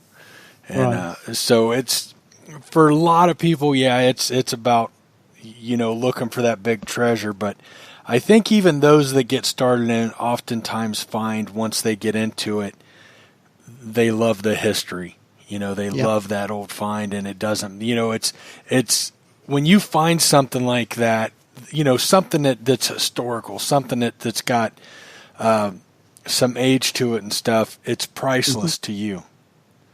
And so it's, for a lot of people, it's about, looking for that big treasure. But I think even those that get started and oftentimes find once they get into it, they love the history. They love that old find, and it doesn't, it's when you find something like that, something that's historical, something that's got some age to it and stuff, it's priceless to you.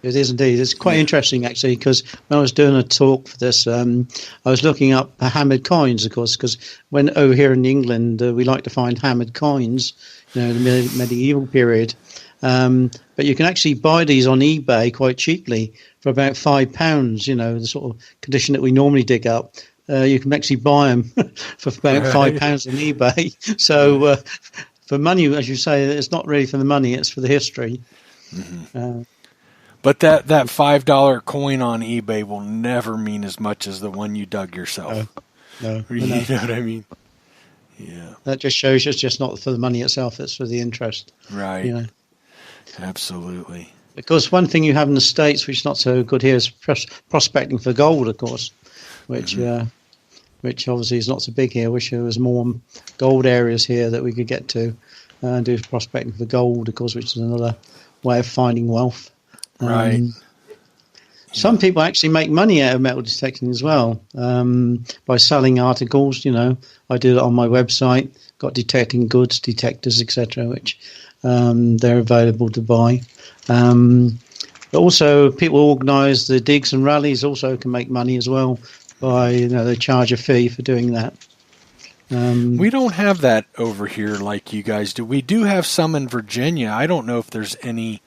It is indeed. It's quite interesting, actually, because when I was doing a talk for this, I was looking up hammered coins, of course, because here in England, we like to find hammered coins, the medieval period. But you can actually buy these on eBay quite cheaply for about £5, the sort of condition that we normally dig up. You can actually buy them for about £5 on eBay. So for money, as you say, it's not really for the money, it's for the history. Mm-hmm. But that $5 coin on eBay will never mean as much as the one you dug yourself. No. You know what I mean? Yeah. That just shows it's just not for the money itself, it's for the interest. Right. Absolutely. Because one thing you have in the States, which is not so good here, is prospecting for gold, of course, which obviously is not so big here. Wish there was more gold areas here that we could get to and do prospecting for gold, of course, which is another way of finding wealth. Right. Some people actually make money out of metal detecting as well, by selling articles. I do that on my website, got detecting goods, detectors, etc., which they're available to buy. But also people organise the digs and rallies also can make money as well by, they charge a fee for doing that. We don't have that over here like you guys do. We do have some in Virginia. I don't know if there's any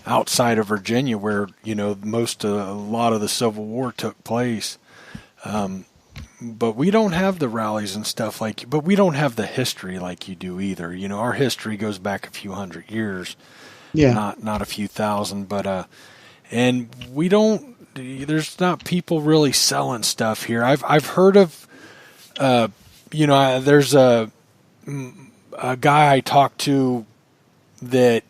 outside of Virginia where, a lot of the Civil War took place. But we don't have the rallies and stuff but we don't have the history like you do either. Our history goes back a few hundred years, not a few thousand, but, and we don't, there's not people really selling stuff here. I've heard of, there's a guy I talked to that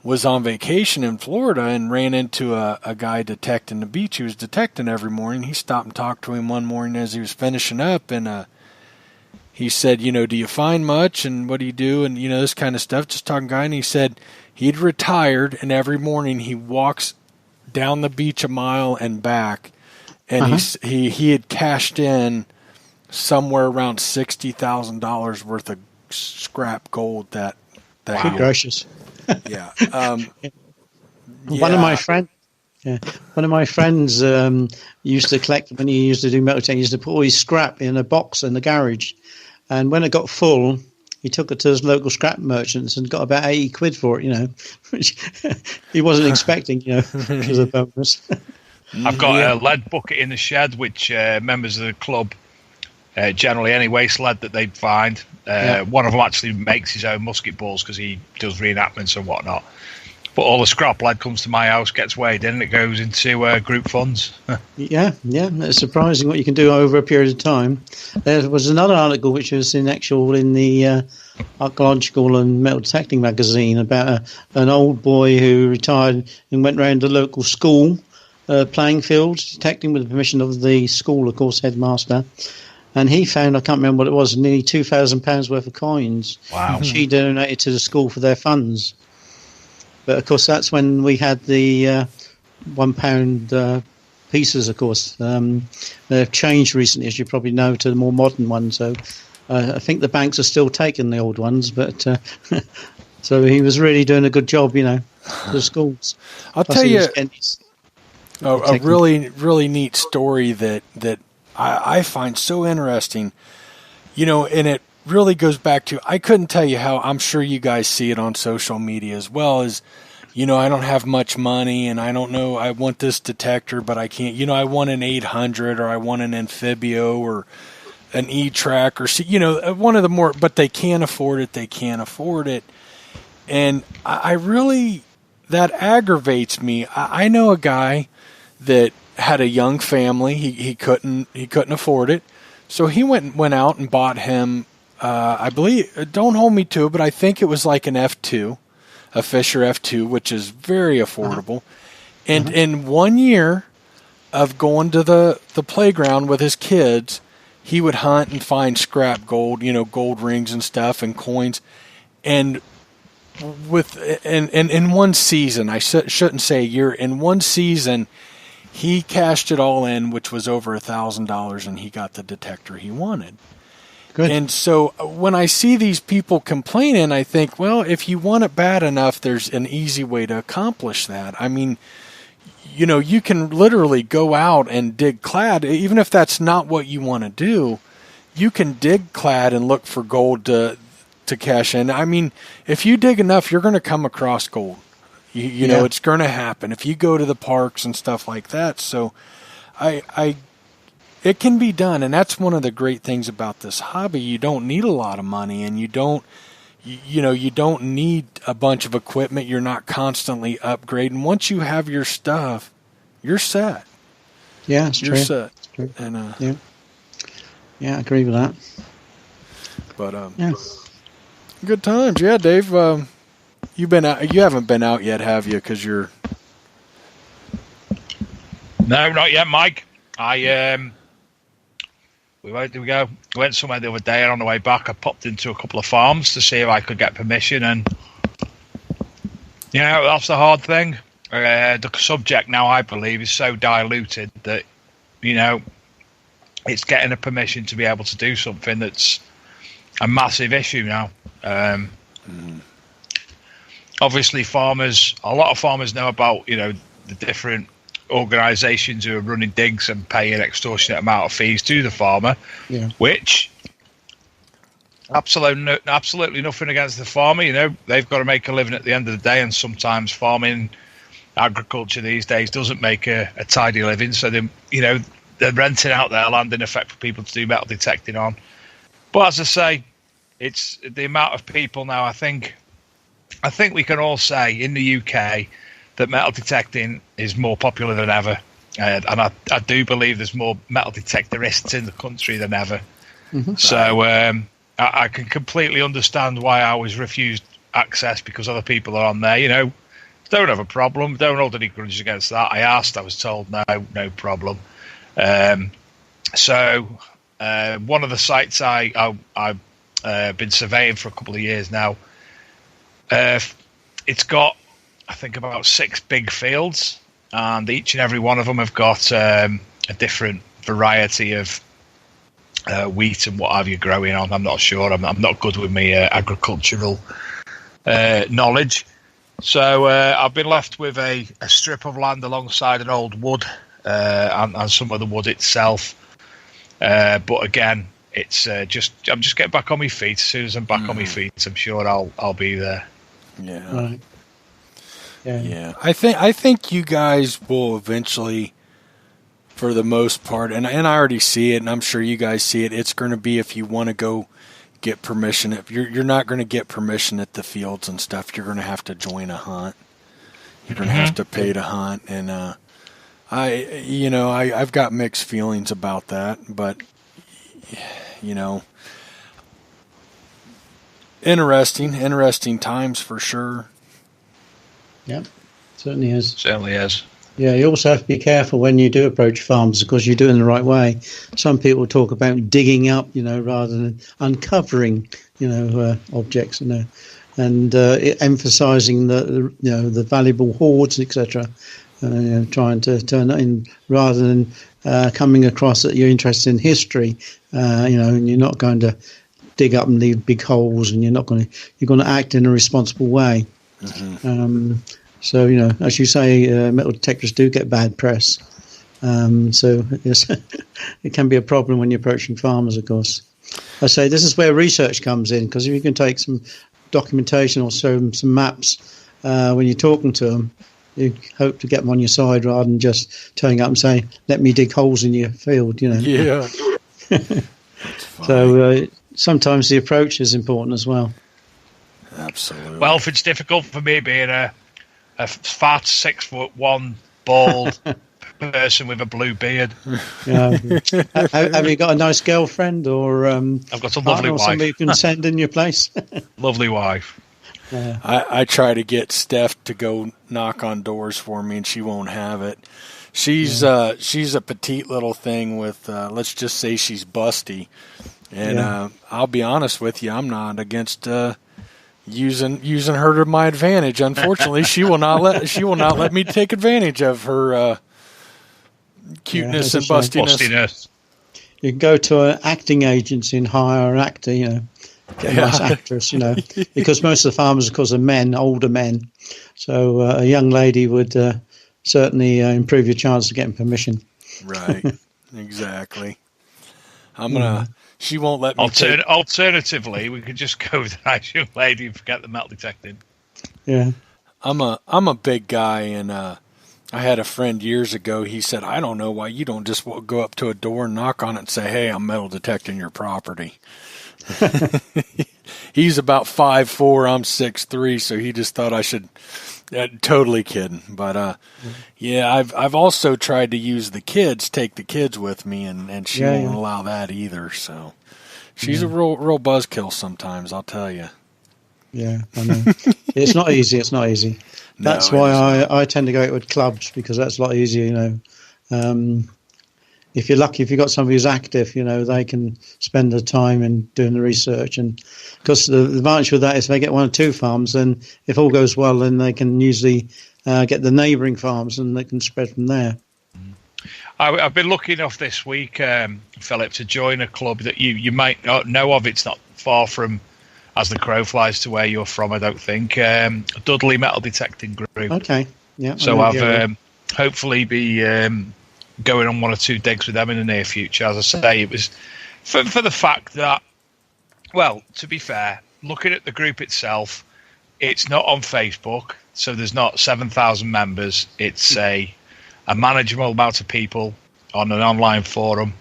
was on vacation in Florida and ran into a guy detecting the beach. He was detecting every morning. He stopped and talked to him one morning as he was finishing up, and he said, do you find much, and what do you do, and this kind of stuff, just talking guy. And he said he'd retired, and every morning he walks down the beach a mile and back, and he had cashed in somewhere around $60,000 worth of scrap gold that Good gracious. Yeah. One of my friends used to collect, when he used to do metal detecting, he used to put all his scrap in a box in the garage, and when it got full, he took it to his local scrap merchants and got about 80 quid for it, which he wasn't expecting, which was a bonus. I've got a lead bucket in the shed, which members of the club, generally any waste lead that they find, one of them actually makes his own musket balls because he does reenactments and whatnot. But all the scrap lead comes to my house, gets weighed in, and it goes into group funds. Yeah, it's surprising what you can do over a period of time. There was another article which was in the Archaeological and Metal Detecting magazine about an old boy who retired and went round the local school playing fields, detecting with the permission of the school, of course, headmaster. And he found, I can't remember what it was, nearly £2,000 worth of coins. Wow. Which he donated to the school for their funds. But, of course, that's when we had the £1 pieces, of course. They've changed recently, as you probably know, to the more modern ones. So I think the banks are still taking the old ones. But so he was really doing a good job, for the schools. I'll tell you a really, really neat story that I find so interesting, and it really goes back to, I couldn't tell you how, I'm sure you guys see it on social media as well, as, I don't have much money and I don't know, I want this detector, but I can't, I want an 800 or I want an Amphibio or an E-Track or, one of the more, but they can't afford it. And I really that aggravates me. I know a guy that had a young family. He couldn't afford it, so he went out and bought him. I believe, don't hold me to it, but I think it was like an F2, a Fisher F2, which is very affordable. And in 1 year of going to the playground with his kids, he would hunt and find scrap gold, gold rings and stuff and coins. And in one season, I shouldn't say a year, in one season, he cashed it all in, which was over $1,000, and he got the detector he wanted. Good. And so when I see these people complaining, I think, well, if you want it bad enough, there's an easy way to accomplish that. I mean, you can literally go out and dig clad, even if that's not what you want to do. You can dig clad and look for gold to cash in. I mean, if you dig enough, you're going to come across gold. You know, it's going to happen if you go to the parks and stuff like that. So it can be done, and that's one of the great things about this hobby. You don't need a lot of money, and you don't need a bunch of equipment. You're not constantly upgrading. Once you have your stuff, you're set. Yeah, it's you're true. set. It's true. And I agree with that. But good times. Yeah, Dave. You haven't been out yet, have you? Because you're. No, not yet, Mike. We went somewhere the other day, and on the way back, I popped into a couple of farms to see if I could get permission. And that's the hard thing. The subject now, I believe, is so diluted that it's getting a permission to be able to do something that's a massive issue now. Obviously, a lot of farmers know about the different organisations who are running digs and paying extortionate amount of fees to the farmer, which absolutely nothing against the farmer. They've got to make a living at the end of the day, and sometimes farming, agriculture these days doesn't make a tidy living. So they're renting out their land in effect for people to do metal detecting on. But as I say, it's the amount of people now. I think we can all say in the UK that metal detecting is more popular than ever. And I do believe there's more metal detectorists in the country than ever. Mm-hmm. So I can completely understand why I was refused access because other people are on there. Don't have a problem. Don't hold any grudges against that. I asked. I was told no problem. So one of the sites I've been surveying for a couple of years now, it's got, I think, about 6 big fields, and each and every one of them have got a different variety of wheat and what have you growing on. I'm not sure. I'm not good with my agricultural knowledge. So I've been left with a strip of land alongside an old wood and some of the wood itself. But again, it's I'm just getting back on my feet. As soon as I'm back on my feet, I'm sure I'll be there. Yeah. Right. Yeah. I think you guys will eventually, for the most part, and I already see it, and I'm sure you guys see it. It's going to be if you want to go get permission. If you're not going to get permission at the fields and stuff, you're going to have to join a hunt. You're going to have to pay to hunt, and I've got mixed feelings about that, but interesting times for sure. Yeah, certainly is. Certainly is. Yeah, you also have to be careful when you do approach farms because you do it in the right way. Some people talk about digging up, rather than uncovering, objects, and emphasising the valuable hoards, etc. Trying to turn that in rather than coming across that you're interested in history, and you're not going to dig up and leave big holes, and you're going to act in a responsible way. Mm-hmm. So, as you say, metal detectors do get bad press. So yes, it can be a problem when you're approaching farmers, of course. I say this is where research comes in, because if you can take some documentation or some maps when you're talking to them, you hope to get them on your side rather than just turning up and saying, let me dig holes in your field, Yeah. So sometimes the approach is important as well. Absolutely. Well, if it's difficult for me being a a fat 6'1" bald person with a blue beard. Yeah. Have you got a nice girlfriend or I've got a lovely wife. Somebody you can send in your place? Lovely wife. Yeah. I try to get Steph to go knock on doors for me, and she won't have it. She's a petite little thing with let's just say she's busty, and I'll be honest with you, I'm not against using her to my advantage. Unfortunately, she will not let me take advantage of her cuteness and bustiness. You can go to an acting agency and hire an actor, get a nice actress, because most of the farmers, of course, are men, older men. So a young lady would certainly improve your chance of getting permission. Right, exactly. She won't let me. Alternatively, we could just go with a nice young lady and forget the metal detecting. Yeah, I'm a big guy, and I had a friend years ago. He said, "I don't know why you don't just go up to a door and knock on it and say, 'Hey, I'm metal detecting your property.'" He's about 5'4", I'm 6'3", so he just thought I should. Totally kidding, but I've also tried to take the kids with me, and she won't allow that either. So she's a real buzzkill sometimes, I'll tell you. Yeah, I know. It's not easy. It's not easy. That's why I tend to go out with clubs, because that's a lot easier. If you're lucky, if you've got somebody who's active, they can spend the time in doing the research. And because the advantage with that is if they get one or two farms, then if all goes well, then they can usually get the neighbouring farms and they can spread from there. I've been lucky enough this week, Philip, to join a club that you might not know of. It's not far from, as the crow flies, to where you're from, I don't think. Dudley Metal Detecting Group. Okay, yeah. So I've hopefully be going on one or two digs with them in the near future. As I say, it was for the fact that, well, to be fair, looking at the group itself, it's not on Facebook, so there's not 7,000 members. It's a manageable amount of people on an online forum.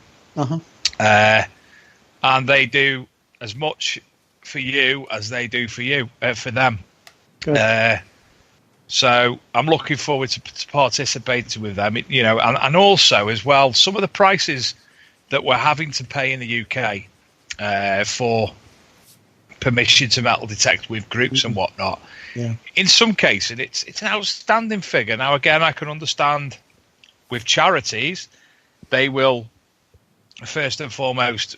And they do as much for you as they do for them. Good. So I'm looking forward to participating with them, and also as well, some of the prices that we're having to pay in the UK for permission to metal detect with groups and whatnot. Yeah. In some cases, it's an outstanding figure. Now, again, I can understand with charities, they will first and foremost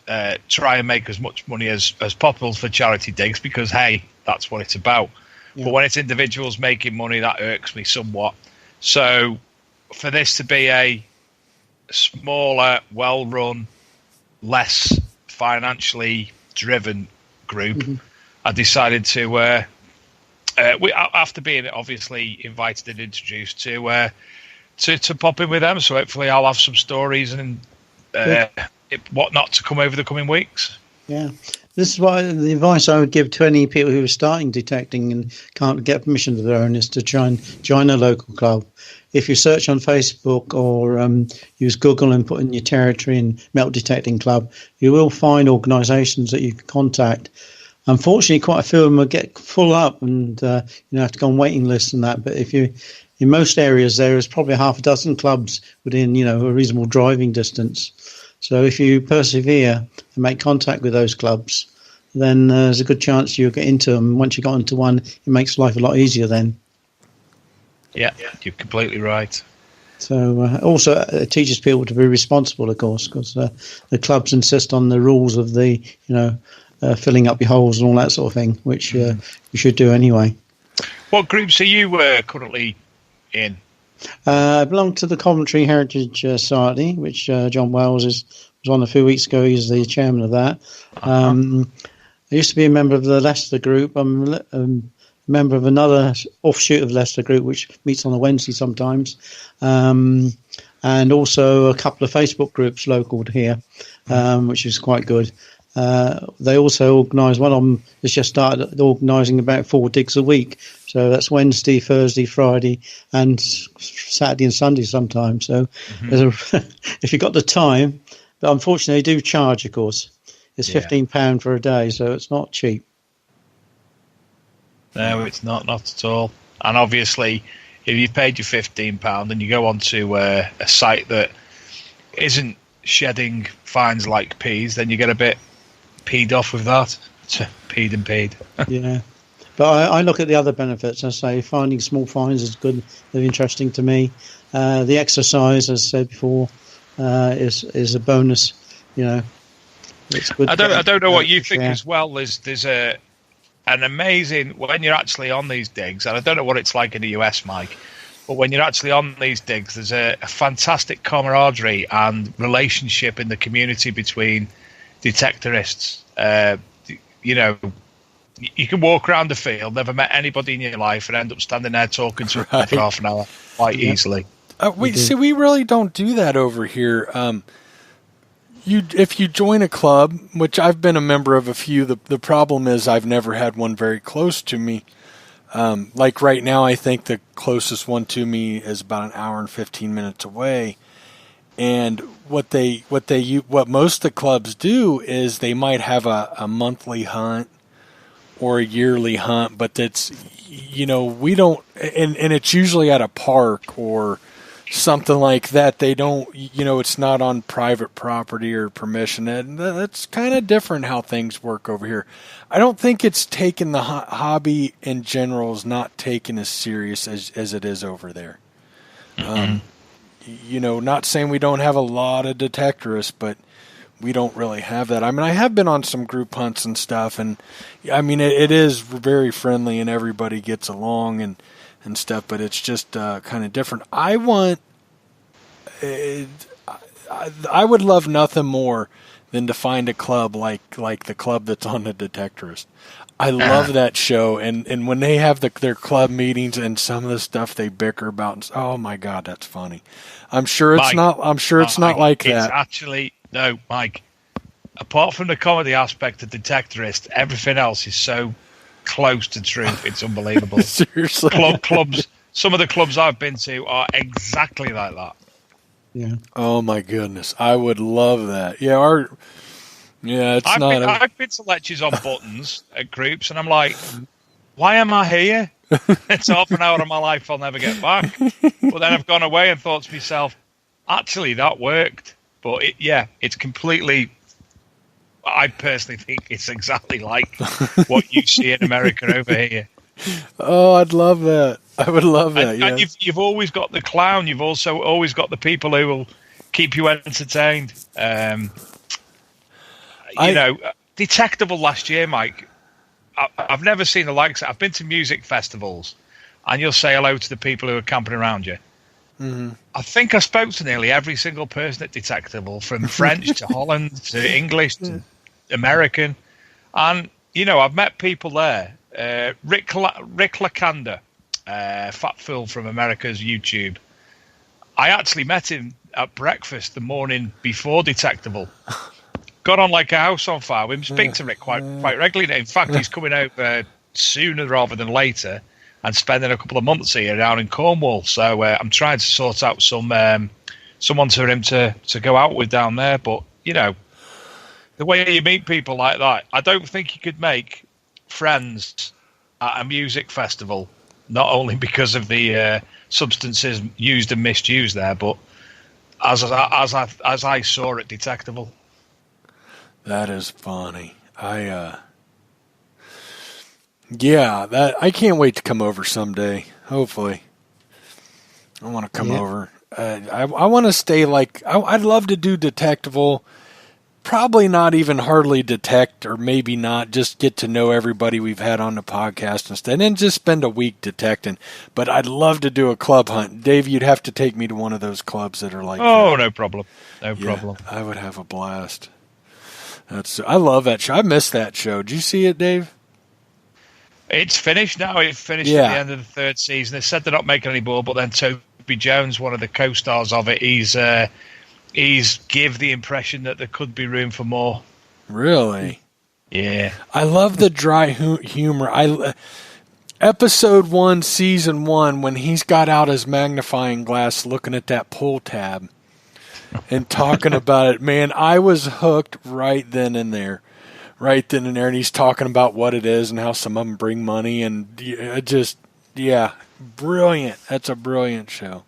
try and make as much money as possible for charity digs, because, hey, that's what it's about. Yeah. But when it's individuals making money, that irks me somewhat. So for this to be a smaller, well-run, less financially driven group, I decided to, after being obviously invited and introduced, to pop in with them. So hopefully I'll have some stories and whatnot to come over the coming weeks. Yeah. This is why the advice I would give to any people who are starting detecting and can't get permission of their own is to try and join a local club. If you search on Facebook or use Google and put in your territory and metal detecting club, you will find organisations that you can contact. Unfortunately, quite a few of them will get full up and you have to go on waiting lists and that. But if you, in most areas, there is probably half a dozen clubs within a reasonable driving distance. So if you persevere and make contact with those clubs, then there's a good chance you'll get into them. Once you got into one, it makes life a lot easier then. Yeah, you're completely right. So also it teaches people to be responsible, of course, because the clubs insist on the rules of the, filling up your holes and all that sort of thing, which you should do anyway. What groups are you currently in? I belong to the Coventry Heritage Society, which John Wells was on a few weeks ago. He's the chairman of that. I used to be a member of the Leicester group. I'm a member of another offshoot of Leicester group, which meets on a Wednesday sometimes, and also a couple of Facebook groups local to here, which is quite good. They also organise, one of them has just started organising about 4 digs a week. So that's Wednesday, Thursday, Friday, and Saturday and Sunday sometimes. So if you've got the time, but unfortunately they do charge, of course. It's £15 for a day, so it's not cheap. No, it's not at all. And obviously, if you paid your £15 and you go onto a site that isn't shedding fines like peas, then you get a bit peed off with that. Peed and peed. Yeah. But I look at the other benefits. I say finding small fines is good. They're interesting to me. The exercise, as I said before, is a bonus. It's good. I don't know what you think as well. There's an amazing when you're actually on these digs, and I don't know what it's like in the US, Mike, but when you're actually on these digs, there's a fantastic camaraderie and relationship in the community between detectorists. You can walk around the field, never met anybody in your life, and end up standing there talking to them for half an hour quite easily. We really don't do that over here. If you join a club, which I've been a member of a few, the problem is I've never had one very close to me. Like right now, I think the closest one to me is about an hour and 15 minutes away. And what most of the clubs do is they might have a monthly hunt or a yearly hunt, but that's, we don't, and it's usually at a park or something like that. They don't, it's not on private property or permission. And that's kind of different how things work over here. I don't think it's taken, the hobby in general is not taken as serious as it is over there. Mm-hmm. Not saying we don't have a lot of detectorists, but we don't really have that. I mean, I have been on some group hunts and stuff, and I mean, it is very friendly and everybody gets along and stuff, but it's just kind of different. I would love nothing more than to find a club like the club that's on the Detectorist. I love that show, and when they have their club meetings and some of the stuff they bicker about, oh my God, that's funny. I'm sure it's not like that. It's actually no, Mike. Apart from the comedy aspect of Detectorist, everything else is so close to truth. It's unbelievable. Seriously, clubs. Some of the clubs I've been to are exactly like that. Yeah. Oh my goodness, I would love that. Yeah, I've been to lectures on buttons at groups, and I'm like, why am I here? It's half an hour of my life I'll never get back. But then I've gone away and thought to myself, actually, that worked. But it's completely. I personally think it's exactly like what you see in America over here. Oh, I'd love that. I would love that. And you've always got the clown. You've also always got the people who will keep you entertained. Detectable last year, Mike. I've never seen the likes. I've been to music festivals, and you'll say hello to the people who are camping around you. Mm-hmm. I think I spoke to nearly every single person at Detectable, from French to Holland to English to American. And, I've met people there. Rick Lacanda, Fat Phil from America's YouTube. I actually met him at breakfast the morning before Detectable. Got on like a house on fire. We speak to Rick quite regularly. In fact, he's coming over sooner rather than later and spending a couple of months here down in Cornwall. So I'm trying to sort out someone for him to go out with down there. But, the way you meet people like that, I don't think you could make friends at a music festival, not only because of the substances used and misused there, but as I saw at Detectable. That is funny. I can't wait to come over someday. Hopefully, I want to come over. I want to stay I'd love to do Detectable. Probably not even hardly detect, or maybe not, just get to know everybody we've had on the podcast instead, and then just spend a week detecting. But I'd love to do a club hunt. Dave, you'd have to take me to one of those clubs that are like that. No problem. No problem. I would have a blast. I love that show. I missed that show. Did you see it, Dave? It's finished now. It finished at the end of the third season. They said they're not making any more, but then Toby Jones, one of the co-stars of it, he's give the impression that there could be room for more. Really? Yeah. I love the dry humor. Episode 1, season 1, when he's got out his magnifying glass looking at that pull tab and talking about it, man, I was hooked right then and there. And he's talking about what it is and how some of them bring money, and brilliant. That's a brilliant show.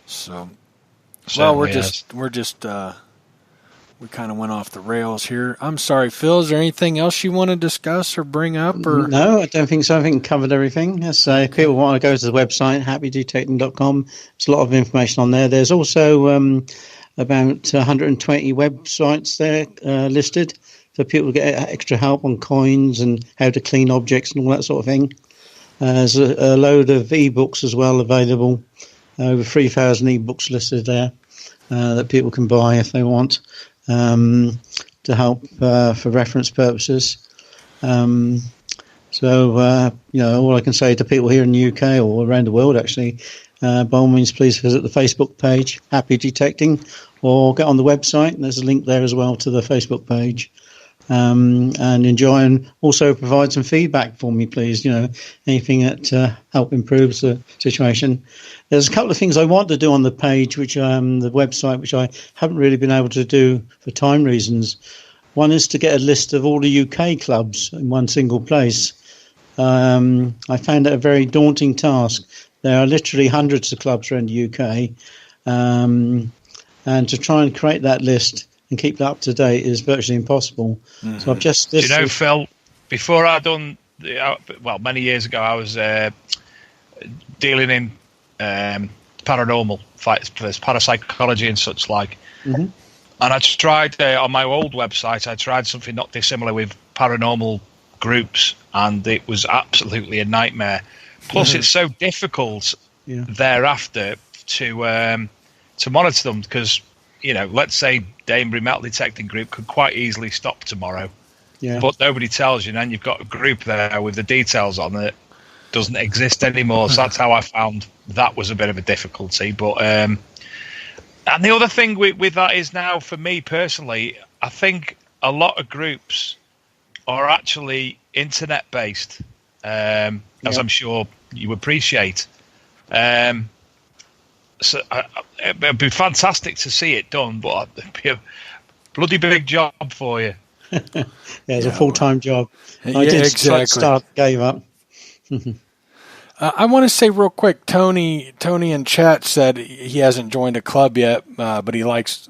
So, well, we kind of went off the rails here. I'm sorry, Phil. Is there anything else you want to discuss or bring up? Or no, I don't think so. I think we covered everything. Yes, if people want to go to the website, happydetecting.com, there's a lot of information on there. There's also about 120 websites there listed for people to get extra help on coins and how to clean objects and all that sort of thing. There's a load of ebooks as well available, over 3,000 ebooks listed there that people can buy if they want. To help for reference purposes. All I can say to people here in the UK or around the world, actually, by all means, please visit the Facebook page, Happy Detecting, or get on the website. And there's a link there as well to the Facebook page. And enjoy, and also provide some feedback for me, please. Anything that help improves the situation. There's a couple of things I want to do on the page, which the website, which I haven't really been able to do for time reasons. One is to get a list of all the UK clubs in one single place. I found that a very daunting task. There are literally hundreds of clubs around the UK, and to try and create that list and keep that up to date is virtually impossible. Mm-hmm. So I've just... Phil, before I done... many years ago, I was dealing in paranormal fights, parapsychology and such like. Mm-hmm. And I tried, on my old website, I tried something not dissimilar with paranormal groups, and it was absolutely a nightmare. Plus, it's so difficult thereafter to monitor them because... let's say Danebury Metal Detecting Group could quite easily stop tomorrow. Yeah. But nobody tells you, and then you've got a group there with the details on it doesn't exist anymore. So that's how I found that was a bit of a difficulty. But and the other thing with that is now, for me personally, I think a lot of groups are actually internet-based, as I'm sure you appreciate. So it'd be fantastic to see it done, but it'd be a bloody big job for you. It's a full-time job. I did start, gave up. I want to say real quick, Tony in chat said he hasn't joined a club yet, but he likes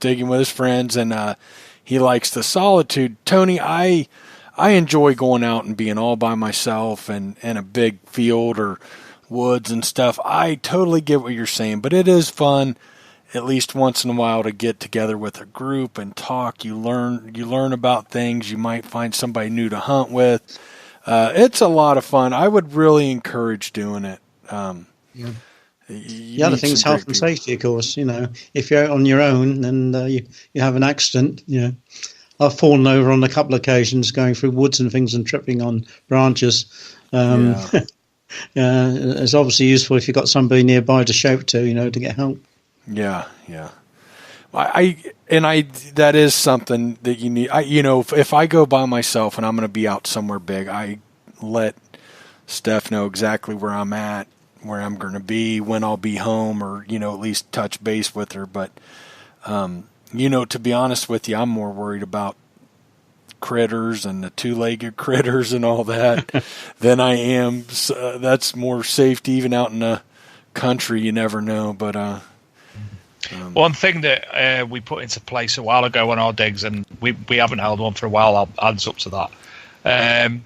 digging with his friends, and he likes the solitude. Tony, I enjoy going out and being all by myself and in a big field or woods and stuff. I totally get what you're saying, but it is fun at least once in a while to get together with a group and talk. You learn about things. You might find somebody new to hunt with. It's a lot of fun. I would really encourage doing it. The other thing is health and safety, of course. If you're out on your own and you have an accident, I've fallen over on a couple of occasions going through woods and things and tripping on branches. It's obviously useful if you've got somebody nearby to shout to, to get help. Yeah. That is something that you need. If I go by myself and I'm going to be out somewhere big, I let Steph know exactly where I'm at, where I'm going to be, when I'll be home, or at least touch base with her. But to be honest with you, I'm more worried about critters and the two-legged critters and all that than I am. That's more safety, even out in the country. You never know. But one thing that we put into place a while ago on our digs, and we haven't held one for a while, I'll adds up to that,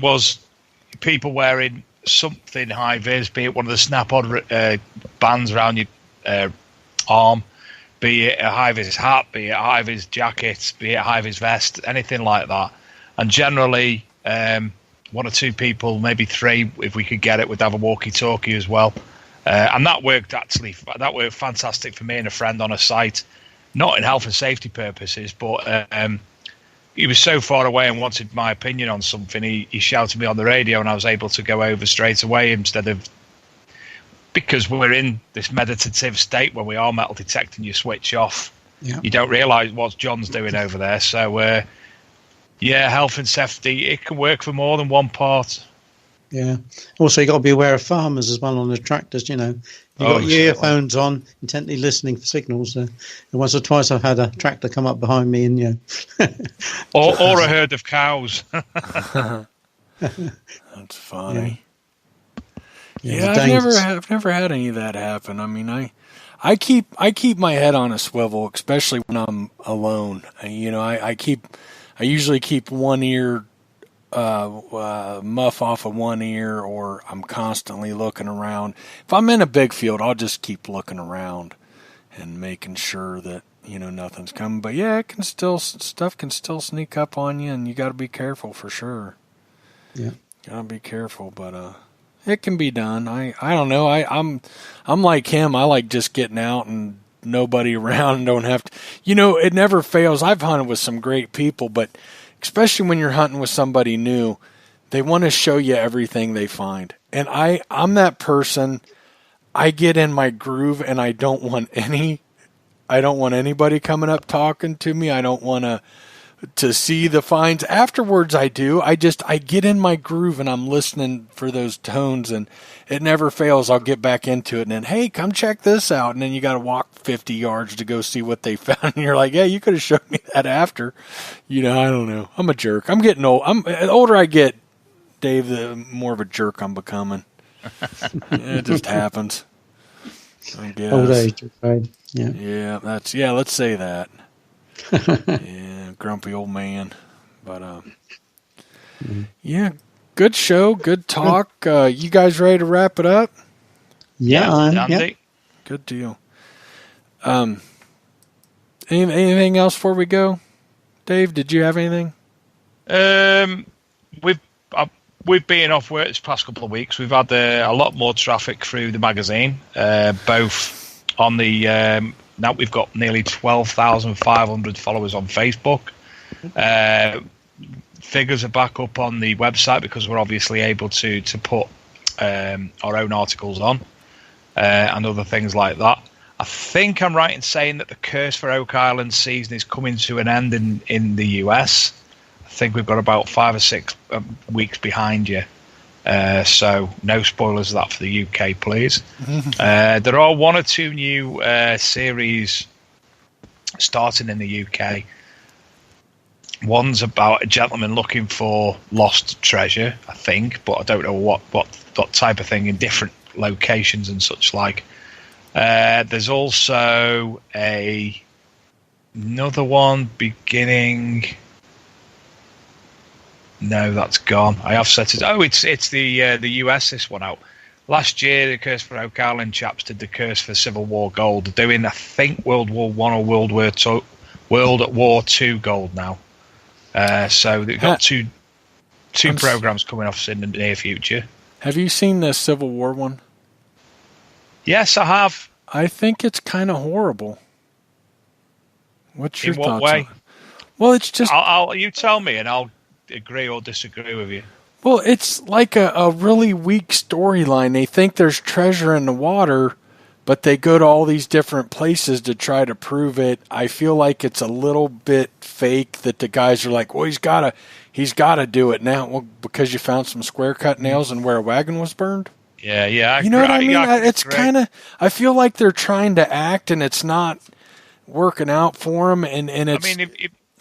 was people wearing something high vis, be it one of the snap-on bands around your arm, be it a high-vis hat, be it a high-vis jacket, be it a high-vis vest, anything like that. And generally, one or two people, maybe three, if we could get it, would have a walkie-talkie as well. And that worked fantastic for me and a friend on a site, not in health and safety purposes, but he was so far away and wanted my opinion on something. He shouted me on the radio, and I was able to go over straight away instead of... Because we're in this meditative state when we are metal detecting, you switch off. Yeah. You don't realise what John's doing over there. So, health and safety, it can work for more than one part. Yeah. Also, you got to be aware of farmers as well on the tractors. You've got your earphones on, intently listening for signals. And once or twice, I've had a tractor come up behind me, and or a herd of cows. That's funny. Yeah, I've never had any of that happen. I mean, I keep my head on a swivel, especially when I'm alone. I usually keep one ear muff off of one ear, or I'm constantly looking around. If I'm in a big field, I'll just keep looking around and making sure that nothing's coming. But yeah, stuff can still sneak up on you, and you got to be careful for sure. Yeah, gotta be careful, but it can be done. I don't know. I'm like him. I like just getting out and nobody around and don't have to. It never fails. I've hunted with some great people, but especially when you're hunting with somebody new, they want to show you everything they find. And I'm that person. I get in my groove, and I don't want anybody coming up talking to me. I don't want to see the finds. Afterwards I do. I get in my groove and I'm listening for those tones, and it never fails. I'll get back into it, and then, hey, come check this out. And then you got to walk 50 yards to go see what they found. And you're like, yeah, you could have showed me that after. I don't know. I'm a jerk. I'm getting old. The older I get, Dave, the more of a jerk I'm becoming. It just happens. I guess. Old age, right? Yeah. Yeah, let's say that. Yeah, grumpy old man. But yeah, good show, good talk. You guys ready to wrap it up? Yeah. Good deal. Anything else before we go? Dave, did you have anything? We've been off work this past couple of weeks. We've had a lot more traffic through the magazine, both on the. Now we've got nearly 12,500 followers on Facebook. Figures are back up on the website because we're obviously able to put our own articles on and other things like that. I think I'm right in saying that the Curse for Oak Island season is coming to an end in the US. I think we've got about 5 or 6 weeks behind you. So no spoilers of that for the UK, please. There are 1 or 2 new series starting in the UK. One's about a gentleman looking for lost treasure, I think, but I don't know what type of thing in different locations and such like. There's also another one beginning. No, that's gone. I have set it. Oh, it's the US. This one out last year. The Curse for Oak Island chaps did the Curse for Civil War gold. They're doing, I think, World War I or World War II gold now. So they've got two programs coming off in the near future. Have you seen the Civil War one? Yes, I have. I think it's kind of horrible. What's your thoughts? In what way? Well, it's just. You tell me, and I'll agree or disagree with you. Well, it's like a really weak storyline. They think there's treasure in the water, but they go to all these different places to try to prove it. I feel like it's a little bit fake that the guys are like, well, he's got to do it now. Well, because you found some square cut nails and where a wagon was burned. Yeah. You know what I mean? It's kind of. I feel like they're trying to act, and it's not working out for them. And it's. I mean,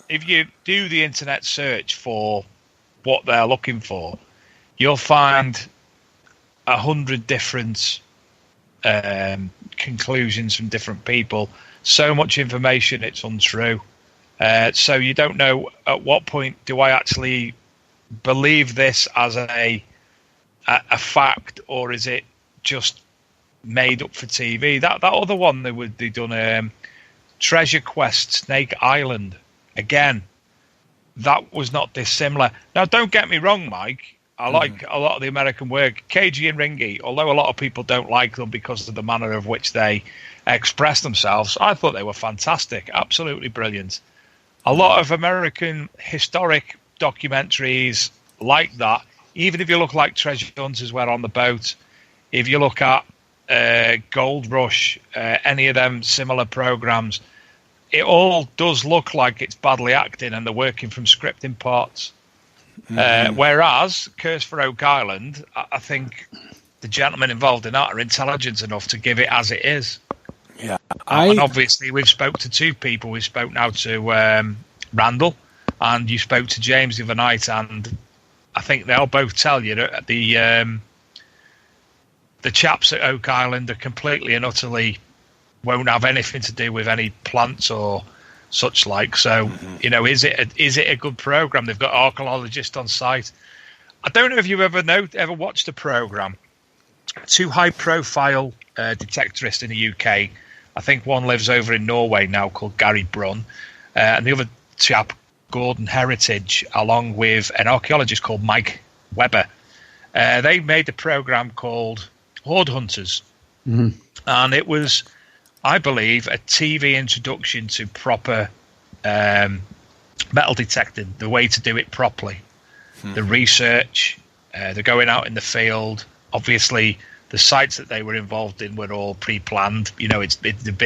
if you do the internet search for what they're looking for, you'll find 100 different conclusions from different people. So much information, it's untrue. So you don't know at what point do I actually believe this as a fact, or is it just made up for TV? That other one they done Treasure Quest Snake Island. Again, that was not dissimilar. Now, don't get me wrong, Mike. I like a lot of the American work. KG and Ringy, although a lot of people don't like them because of the manner of which they express themselves, I thought they were fantastic. Absolutely brilliant. A lot of American historic documentaries like that, even if you look like Treasure Hunters were on the boat, if you look at Gold Rush, any of them similar programs, it all does look like it's badly acting and they're working from scripting parts. Whereas Curse for Oak Island, I think the gentlemen involved in that are intelligent enough to give it as it is. Yeah, and obviously we've spoke to 2 people. We spoke now to Randall, and you spoke to James the other night, and I think they'll both tell you that the chaps at Oak Island are completely and utterly won't have anything to do with any plants or such like. So, is it a good program? They've got archaeologists on site. I don't know if you ever watched a program. Two high-profile detectorists in the UK. I think one lives over in Norway now, called Gary Brunn, and the other chap, Gordon Heritage, along with an archaeologist called Mike Webber. They made a program called Hoard Hunters, and it was, I believe, a TV introduction to proper metal detecting, the way to do it properly, the research. They're going out in the field. Obviously, the sites that they were involved in were all pre-planned. They've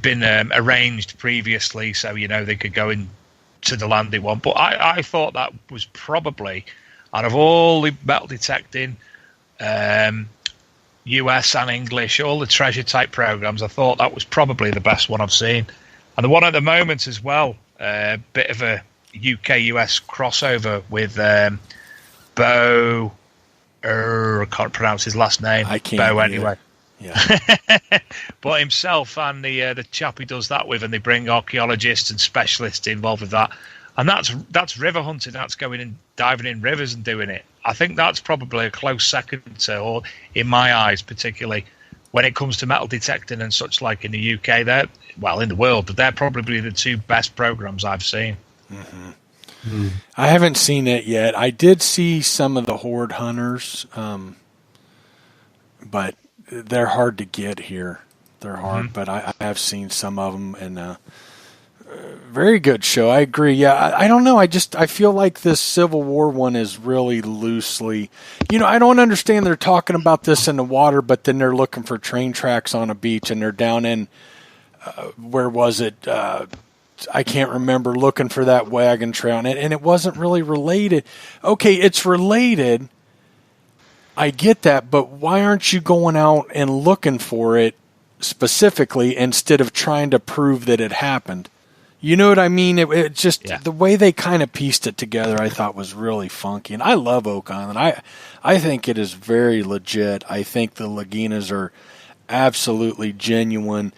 been arranged previously, so they could go into the land they want. But I thought that was probably, out of all the metal detecting, US and English, all the treasure type programs, I thought that was probably the best one I've seen. And the one at the moment as well, a bit of a UK-US crossover with Bo. I can't pronounce his last name. I can't. Bo anyway. Yeah. But himself and the chap he does that with, and they bring archaeologists and specialists involved with that. And that's river hunting. That's going and diving in rivers and doing it. I think that's probably a close second to, or in my eyes particularly, when it comes to metal detecting and such like in the UK, in the world, they're probably the two best programs I've seen. I haven't seen it yet. I did see some of the Hoard Hunters, but they're hard to get here. They're hard, but I have seen some of them, and very good show. I agree. Yeah, I don't know. I feel like this Civil War one is really loosely. I don't understand. They're talking about this in the water, but then they're looking for train tracks on a beach, and they're down in where was it? I can't remember, looking for that wagon trail, and it wasn't really related. Okay, it's related. I get that, but why aren't you going out and looking for it specifically instead of trying to prove that it happened? You know what I mean? It just, the way they kind of pieced it together, I thought was really funky. And I love Oak Island. I think it is very legit. I think the Laginas are absolutely genuine.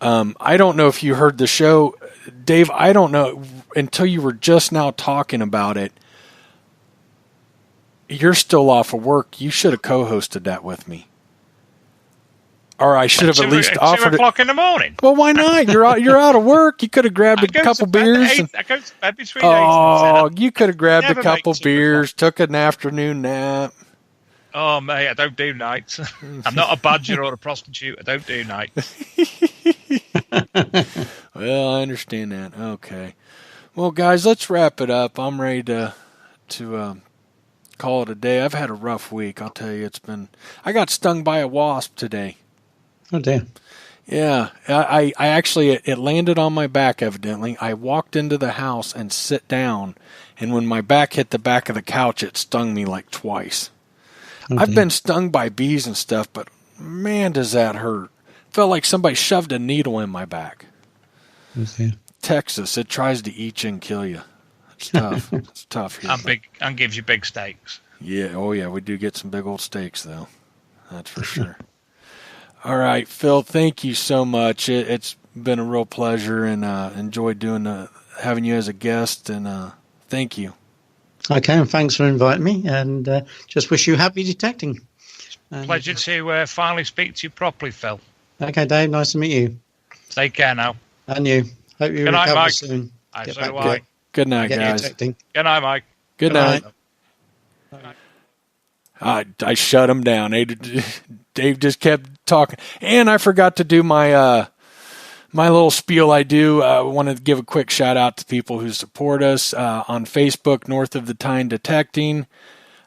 I don't know if you heard the show, Dave. I don't know, until you were just now talking about it. You're still off of work. You should have co-hosted that with me. Or I should have at least offered it. 2:00 in the morning. Well, why not? You're out of work. You could have grabbed a couple beers. I go to bed between 8 and 10. You could have grabbed a couple beers, took an afternoon nap. Oh, mate, I don't do nights. I'm not a badger or a prostitute. I don't do nights. Well, I understand that. Okay. Well, guys, let's wrap it up. I'm ready to call it a day. I've had a rough week. I'll tell you, I got stung by a wasp today. Oh, damn. Yeah. I actually, it landed on my back, evidently. I walked into the house and sit down, and when my back hit the back of the couch, it stung me like twice. Okay. I've been stung by bees and stuff, but man, does that hurt. Felt like somebody shoved a needle in my back. Okay. Texas, it tries to eat you and kill you. It's tough. It's tough here. And gives you big steaks. Yeah. Oh, yeah. We do get some big old steaks, though. That's for sure. All right, Phil, thank you so much. It's been a real pleasure, and enjoyed having you as a guest, and thank you. Okay, and thanks for inviting me, and just wish you happy detecting. Pleasure to finally speak to you properly, Phil. Okay, Dave, nice to meet you. Take care now. And you. Hope you recover Mike. soon. So do I. Good night, guys. Good night, Mike. Good night. I shut him down. Dave just kept talking. And I forgot to do my my little spiel I do. I want to give a quick shout out to people who support us on Facebook, North of the Tyne Detecting,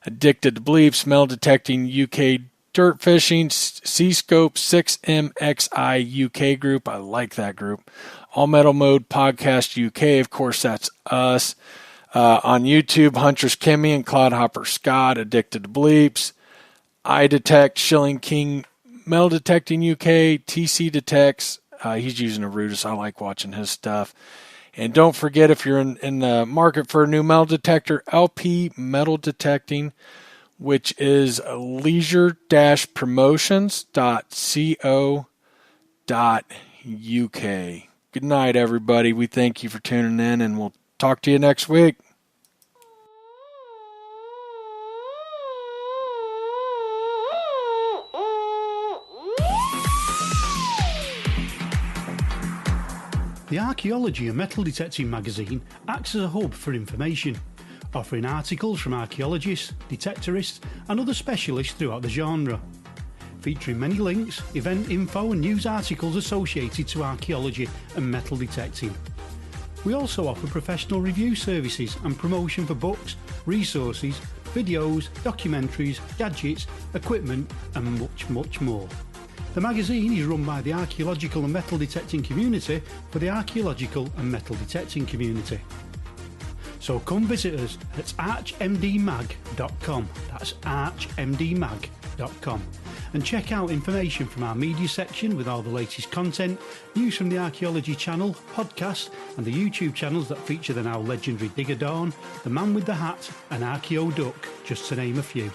Addicted to Bleeps, Metal Detecting UK, Dirt Fishing, C-Scope, 6MXI UK group. I like that group. All Metal Mode Podcast UK. Of course, that's us. On YouTube, Huntress Kimmy and Cloudhopper Scott, Addicted to Bleeps. I Detect, Shilling King, Metal Detecting UK, TC Detects. He's using a Rudis. I like watching his stuff. And don't forget, if you're in the market for a new metal detector, LP Metal Detecting. which is leisure-promotions.co.uk. Good night, everybody. We thank you for tuning in, and we'll talk to you next week. The Archaeology and Metal Detecting magazine acts as a hub for information, offering articles from archaeologists, detectorists and other specialists throughout the genre, featuring many links, event info and news articles associated to archaeology and metal detecting. We also offer professional review services and promotion for books, resources, videos, documentaries, gadgets, equipment and much, much more. The magazine is run by the archaeological and metal detecting community for the archaeological and metal detecting community. So come visit us at archmdmag.com, that's archmdmag.com, and check out information from our media section with all the latest content, news from the Archaeology Channel, podcasts and the YouTube channels that feature the now legendary Digger Dawn, The Man with the Hat and Archeo Duck, just to name a few.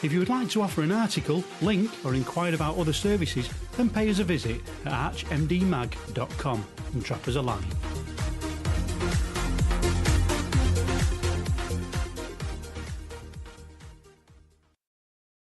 If you would like to offer an article, link or inquire about other services, then pay us a visit at archmdmag.com and drop us a line.